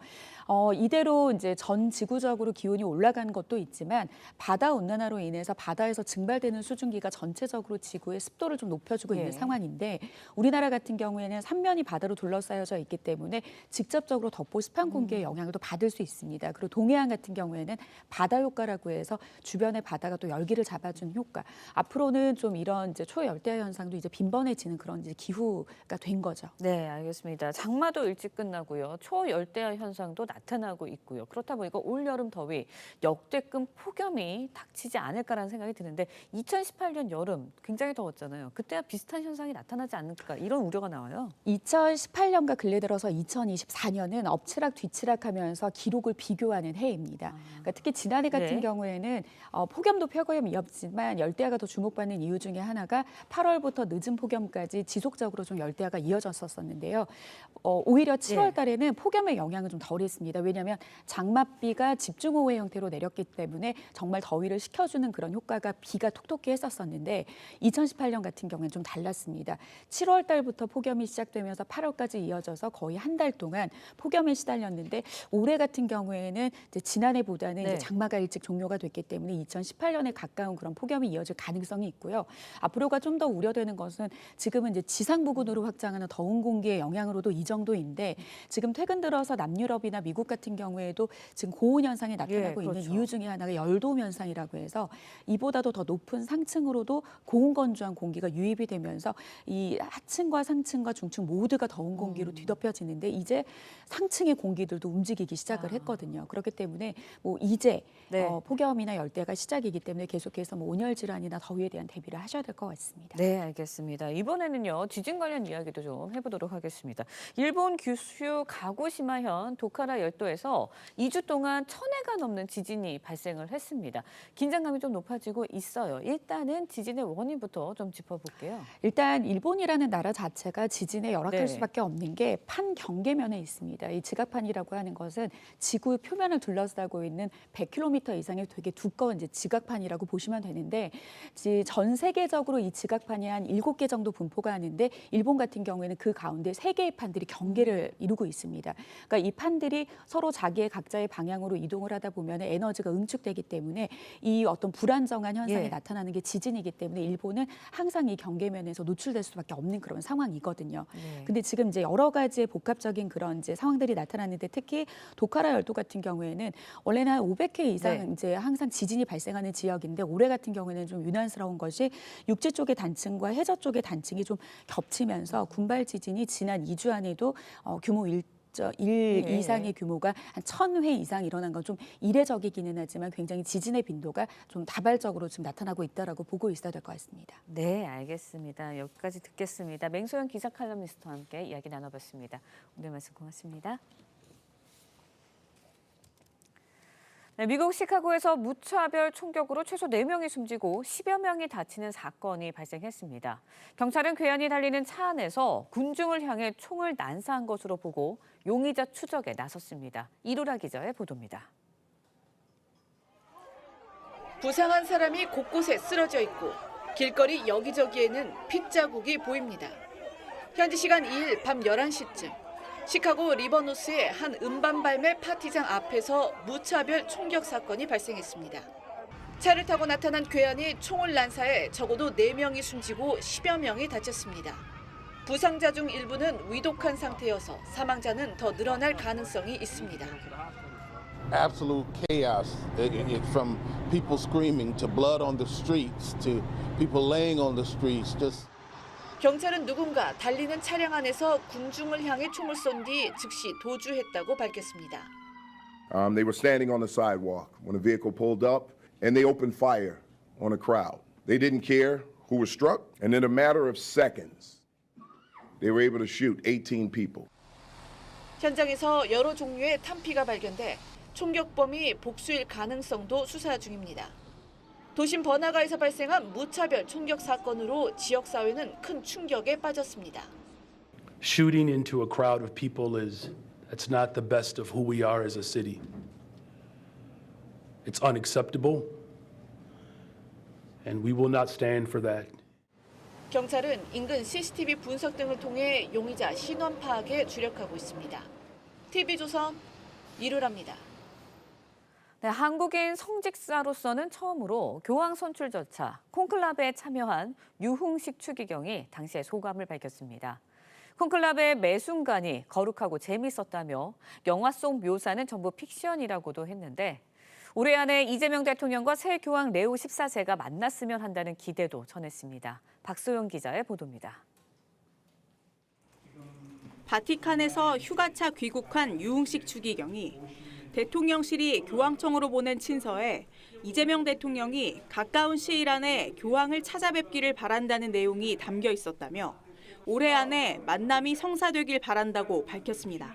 이대로 이제 전 지구적으로 기온이 올라간 것도 있지만 바다 온난화로 인해서 바다에서 증발되는 수증기가 전체적으로 지구의 습도를 좀 높여주고 있는 상황인데 우리나라 같은 경우에는 삼면이 바다로 둘러싸여져 있기 때문에 직접적으로 덥고 습한 공기의 영향을 또 받을 수 있습니다. 그리고 동해안 같은 경우에는 바다 효과라고 해서 주변의 바다가 또 열기를 잡아주는 효과. 앞으로는 좀 이런 이제 초열대야 현상도 이제 빈번해지는 그런 이제 기후가 된 거죠. 네, 알겠습니다. 장마도 일찍 끝나고요. 초열대야 현상도 나타나고 있고요. 그렇다 보니까 올 여름 더위 역대급 폭염이 닥치지 않을까라는 생각이 드는데 2018년 여름 굉장히 더웠잖아요. 그때와 비슷한 현상이 나타나지 않을까 이런 우려가 나와요. 2018년과 근래 들어서 2024년은 엎치락 뒤치락하면서 기록을 비교하는 해입니다. 그러니까 특히 지난해 같은 경우에는 폭염도 폭염이 없지만 열대야가 더 주목받는 이유 중에 하나가 8월부터 늦은 폭염까지 지속적으로 좀 열대야가 이어졌었는데요. 오히려 7월 달에는 폭염의 영향은 좀 덜했습니다. 왜냐하면 장맛비가 집중호우의 형태로 내렸기 때문에 정말 더위를 식혀주는 그런 효과가 비가 톡톡히 했었었는데 2018년 같은 경우는 좀 달랐습니다. 7월 달부터 폭염이 시작되면서 8월까지 이어져서 거의 한 달 동안 폭염에 시달렸는데 올해 같은 경우에는 이제 지난해보다는 이제 장마가 일찍 종료가 됐기 때문에 2018년에 가까운 그런 폭염이 이어질 가능성이 있고요. 앞으로가 좀 더 우려되는 것은 지금은 이제 지상 부근으로 확장하는 더운 공기의 영향으로도 이 정도인데 지금 최근 들어서 남유럽이나 미국 같은 경우에도 지금 고온 현상이 나타나고 있는 이유 중에 하나가 열돔 현상이라고 해서 이보다도 더 높은 상층으로도 고온 건조한 공기가 유입이 되면서 이 하층과 상층과 중층 모두가 더운 공기로 뒤덮여지는데 이제 상층의 공기들도 움직이기 시작을 했거든요. 그렇기 때문에 뭐 이제 폭염이나 열대가 시작이기 때문에 계속해서 뭐 온열 질환이나 더위에 대한 대비를 하셔야 될 것 같습니다. 네, 알겠습니다. 이번에는요, 지진 관련 이야기도 좀 해보도록 하겠습니다. 일본 규슈 가고시마현 도카라 열도에서 2주 동안 1000회가 넘는 지진이 발생을 했습니다. 긴장감이 좀 높아지고 있어요. 일단은 지진의 원인부터 좀 짚어볼게요. 일단 일본이라는 나라 자체가 지진에 열악할 네. 수밖에 없는 게 판 경계면에 있습니다. 이 지각판이라고 하는 것은 지구 표면을 둘러싸고 있는 100km 이상의 되게 두꺼운 이제 지각판이라고 보시면 되는데 전 세계적으로 이 지각판이 한 7개 정도 분포가 하는데 일본 같은 경우에는 그 가운데 3개의 판들이 경계를 이루고 있습니다. 그러니까 이 판들이 서로 자기의 각자의 방향으로 이동을 하다 보면 에너지가 응축되기 때문에 이 어떤 불안정한 현상이 나타나는 게 지진이기 때문에 일본은 항상 이 경계면에서 노출될 수밖에 없는 그런 상황이거든요. 근데 지금 이제 여러 가지의 복합적인 그런 이제 상황들이 나타나는데 특히 도카라 열도 같은 경우에는 원래는 한 500회 이상 이제 항상 지진이 발생하는 지역인데 올해 같은 경우에는 좀 유난스러운 것이 육지 쪽의 단층과 해저 쪽의 단층이 좀 겹치면서 군발 지진이 지난 2주 안에도 규모 1 이상의 규모가 한 1000회 이상 일어난 건 좀 이례적이기는 하지만 굉장히 지진의 빈도가 좀 다발적으로 지금 나타나고 있다라고 보고 있어야 될 것 같습니다. 네, 알겠습니다. 여기까지 듣겠습니다. 맹소영 기자 칼럼니스트와 함께 이야기 나눠봤습니다. 오늘 말씀 고맙습니다. 네, 미국 시카고에서 무차별 총격으로 최소 4명이 숨지고 10여 명이 다치는 사건이 발생했습니다. 경찰은 괴한이 달리는 차 안에서 군중을 향해 총을 난사한 것으로 보고 용의자 추적에 나섰습니다. 이루라 기자의 보도입니다. 부상한 사람이 곳곳에 쓰러져 있고 길거리 여기저기에는 핏자국이 보입니다. 현지 시간 2일 밤 11시쯤 시카고 리버노스의 한 음반 발매 파티장 앞에서 무차별 총격 사건이 발생했습니다. 차를 타고 나타난 괴한이 총을 난사해 적어도 4명이 숨지고 10여 명이 다쳤습니다. 부상자 중 일부는 위독한 상태여서 사망자는 더 늘어날 가능성이 있습니다. Absolute chaos, from people screaming to blood on the streets to people laying on the streets. 경찰은 누군가 달리는 차량 안에서 군중을 향해 총을 쏜 뒤 즉시 도주했다고 밝혔습니다. They were standing on the sidewalk when a vehicle pulled up and they opened fire on a crowd. They didn't care who was struck, and in a matter of seconds, they were able to shoot 18 people. 현장에서 여러 종류의 탄피가 발견돼 총격범이 복수일 가능성도 수사 중입니다. 도심 버나가에서 발생한 무차별 총격 사건으로 지역 사회는 큰 충격에 빠졌습니다. Shooting into a crowd of people that's not the best of who we are as a city. It's unacceptable, and we will not stand for that. 경찰은 인근 CCTV 분석 등을 통해 용의자 신원 파악에 주력하고 있습니다. TV조선 이루라입니다. 네, 한국인 성직자로서는 처음으로 교황 선출 절차 콘클라베에 참여한 유흥식 추기경이 당시의 소감을 밝혔습니다. 콘클라베의 매 순간이 거룩하고 재미있었다며 영화 속 묘사는 전부 픽션이라고도 했는데 올해 안에 이재명 대통령과 새 교황 레오 14세가 만났으면 한다는 기대도 전했습니다. 박소영 기자의 보도입니다. 바티칸에서 휴가차 귀국한 유흥식 추기경이 대통령실이 교황청으로 보낸 친서에 이재명 대통령이 가까운 시일 안에 교황을 찾아뵙기를 바란다는 내용이 담겨 있었다며 올해 안에 만남이 성사되길 바란다고 밝혔습니다.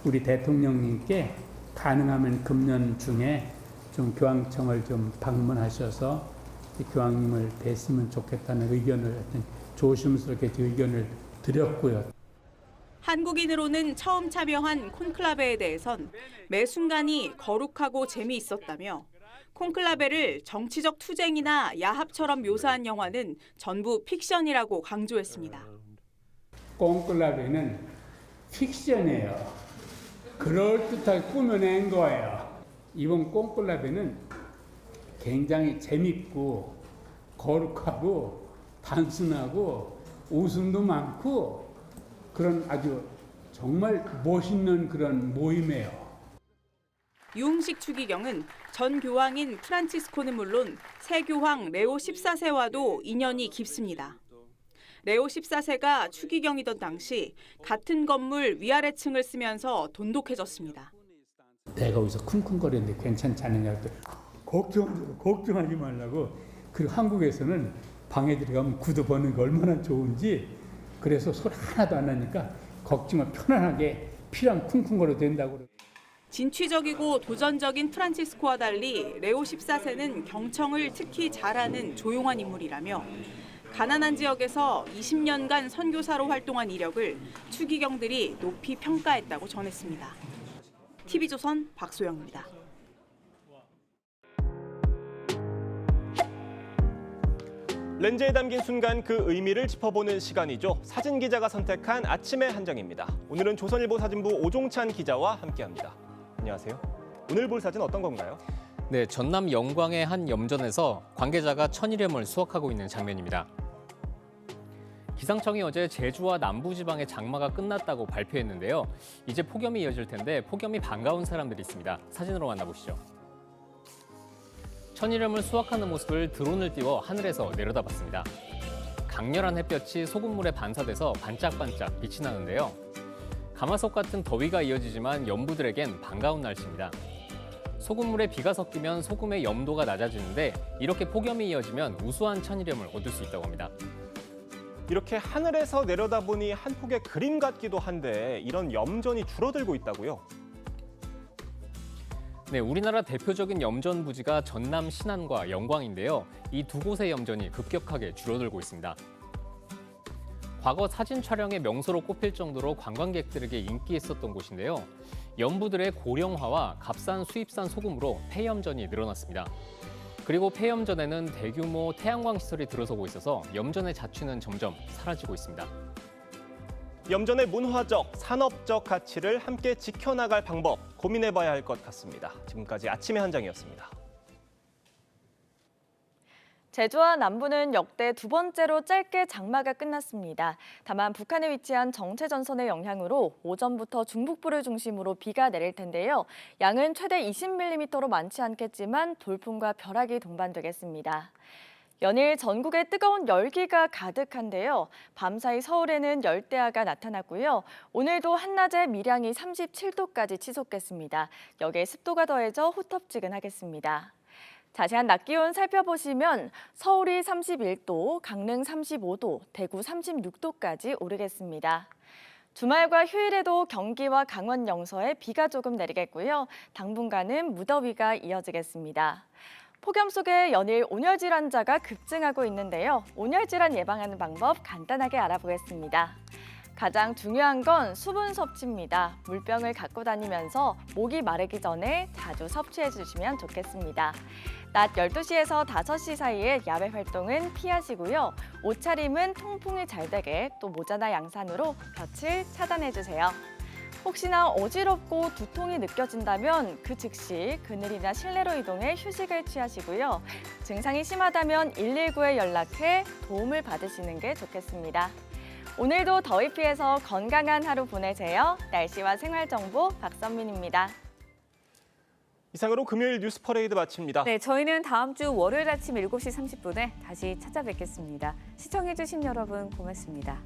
우리 대통령님께 가능하면 금년 중에 좀 교황청을 좀 방문하셔서 교황님을 뵀으면 좋겠다는 의견을 조심스럽게 의견을 드렸고요. 한국인으로는 처음 참여한 콘클라베에 대해선 매 순간이 거룩하고 재미있었다며 콘클라베를 정치적 투쟁이나 야합처럼 묘사한 영화는 전부 픽션이라고 강조했습니다. 콘클라베는 픽션이에요. 그럴듯하게 꾸며낸 거예요. 이번 콘클라베는 굉장히 재밌고 거룩하고 단순하고 웃음도 많고 그런 아주 정말 멋있는 그런 모임이에요. 유흥식 추기경은 전 교황인 프란치스코는 물론 새 교황 레오 14세와도 인연이 깊습니다. 레오 14세가 추기경이던 당시 같은 건물 위아래층을 쓰면서 돈독해졌습니다. 내가 여기서 쿵쿵거리는데 괜찮지 않느냐 했더니 걱정하지 말라고. 그리고 한국에서는 방에 들어가면 구두 벗는 게 얼마나 좋은지, 그래서 소리 하나도 안 나니까 걱정을 편안하게 피랑 쿵쿵거려도 된다고. 진취적이고 도전적인 프란치스코와 달리 레오 14세는 경청을 특히 잘하는 조용한 인물이라며 가난한 지역에서 20년간 선교사로 활동한 이력을 추기경들이 높이 평가했다고 전했습니다. TV조선 박소영입니다. 렌즈에 담긴 순간 그 의미를 짚어보는 시간이죠. 사진 기자가 선택한 아침의 한 장입니다. 오늘은 조선일보 사진부 오종찬 기자와 함께합니다. 안녕하세요. 오늘 볼 사진 어떤 건가요? 네, 전남 영광의 한 염전에서 관계자가 천일염을 수확하고 있는 장면입니다. 기상청이 어제 제주와 남부지방의 장마가 끝났다고 발표했는데요. 이제 폭염이 이어질 텐데 폭염이 반가운 사람들이 있습니다. 사진으로 만나보시죠. 천일염을 수확하는 모습을 드론을 띄워 하늘에서 내려다봤습니다. 강렬한 햇볕이 소금물에 반사돼서 반짝반짝 빛이 나는데요. 가마솥 같은 더위가 이어지지만 염부들에겐 반가운 날씨입니다. 소금물에 비가 섞이면 소금의 염도가 낮아지는데 이렇게 폭염이 이어지면 우수한 천일염을 얻을 수 있다고 합니다. 이렇게 하늘에서 내려다보니 한 폭의 그림 같기도 한데 이런 염전이 줄어들고 있다고요? 네, 우리나라 대표적인 염전 부지가 전남 신안과 영광인데요. 이 두 곳의 염전이 급격하게 줄어들고 있습니다. 과거 사진 촬영의 명소로 꼽힐 정도로 관광객들에게 인기 있었던 곳인데요. 염부들의 고령화와 값싼 수입산 소금으로 폐염전이 늘어났습니다. 그리고 폐염전에는 대규모 태양광 시설이 들어서고 있어서 염전의 자취는 점점 사라지고 있습니다. 염전의 문화적, 산업적 가치를 함께 지켜나갈 방법 고민해봐야 할 것 같습니다. 지금까지 아침의 한 장이었습니다. 제주와 남부는 역대 두 번째로 짧게 장마가 끝났습니다. 다만 북한에 위치한 정체전선의 영향으로 오전부터 중북부를 중심으로 비가 내릴 텐데요. 양은 최대 20mm로 많지 않겠지만 돌풍과 벼락이 동반되겠습니다. 연일 전국에 뜨거운 열기가 가득한데요. 밤사이 서울에는 열대야가 나타났고요. 오늘도 한낮에 밀양이 37도까지 치솟겠습니다. 여기에 습도가 더해져 호텁지근하겠습니다. 자세한 낮 기온 살펴보시면 서울이 31도, 강릉 35도, 대구 36도까지 오르겠습니다. 주말과 휴일에도 경기와 강원 영서에 비가 조금 내리겠고요. 당분간은 무더위가 이어지겠습니다. 폭염 속에 연일 온열 질환자가 급증하고 있는데요. 온열 질환 예방하는 방법 간단하게 알아보겠습니다. 가장 중요한 건 수분 섭취입니다. 물병을 갖고 다니면서 목이 마르기 전에 자주 섭취해 주시면 좋겠습니다. 낮 12시에서 5시 사이에 야외 활동은 피하시고요. 옷차림은 통풍이 잘 되게 또 모자나 양산으로 볕을 차단해 주세요. 혹시나 어지럽고 두통이 느껴진다면 그 즉시 그늘이나 실내로 이동해 휴식을 취하시고요. 증상이 심하다면 119에 연락해 도움을 받으시는 게 좋겠습니다. 오늘도 더위 피해서 건강한 하루 보내세요. 날씨와 생활 정보 박선민입니다. 이상으로 금요일 뉴스 퍼레이드 마칩니다. 네, 저희는 다음 주 월요일 아침 7시 30분에 다시 찾아뵙겠습니다. 시청해주신 여러분 고맙습니다.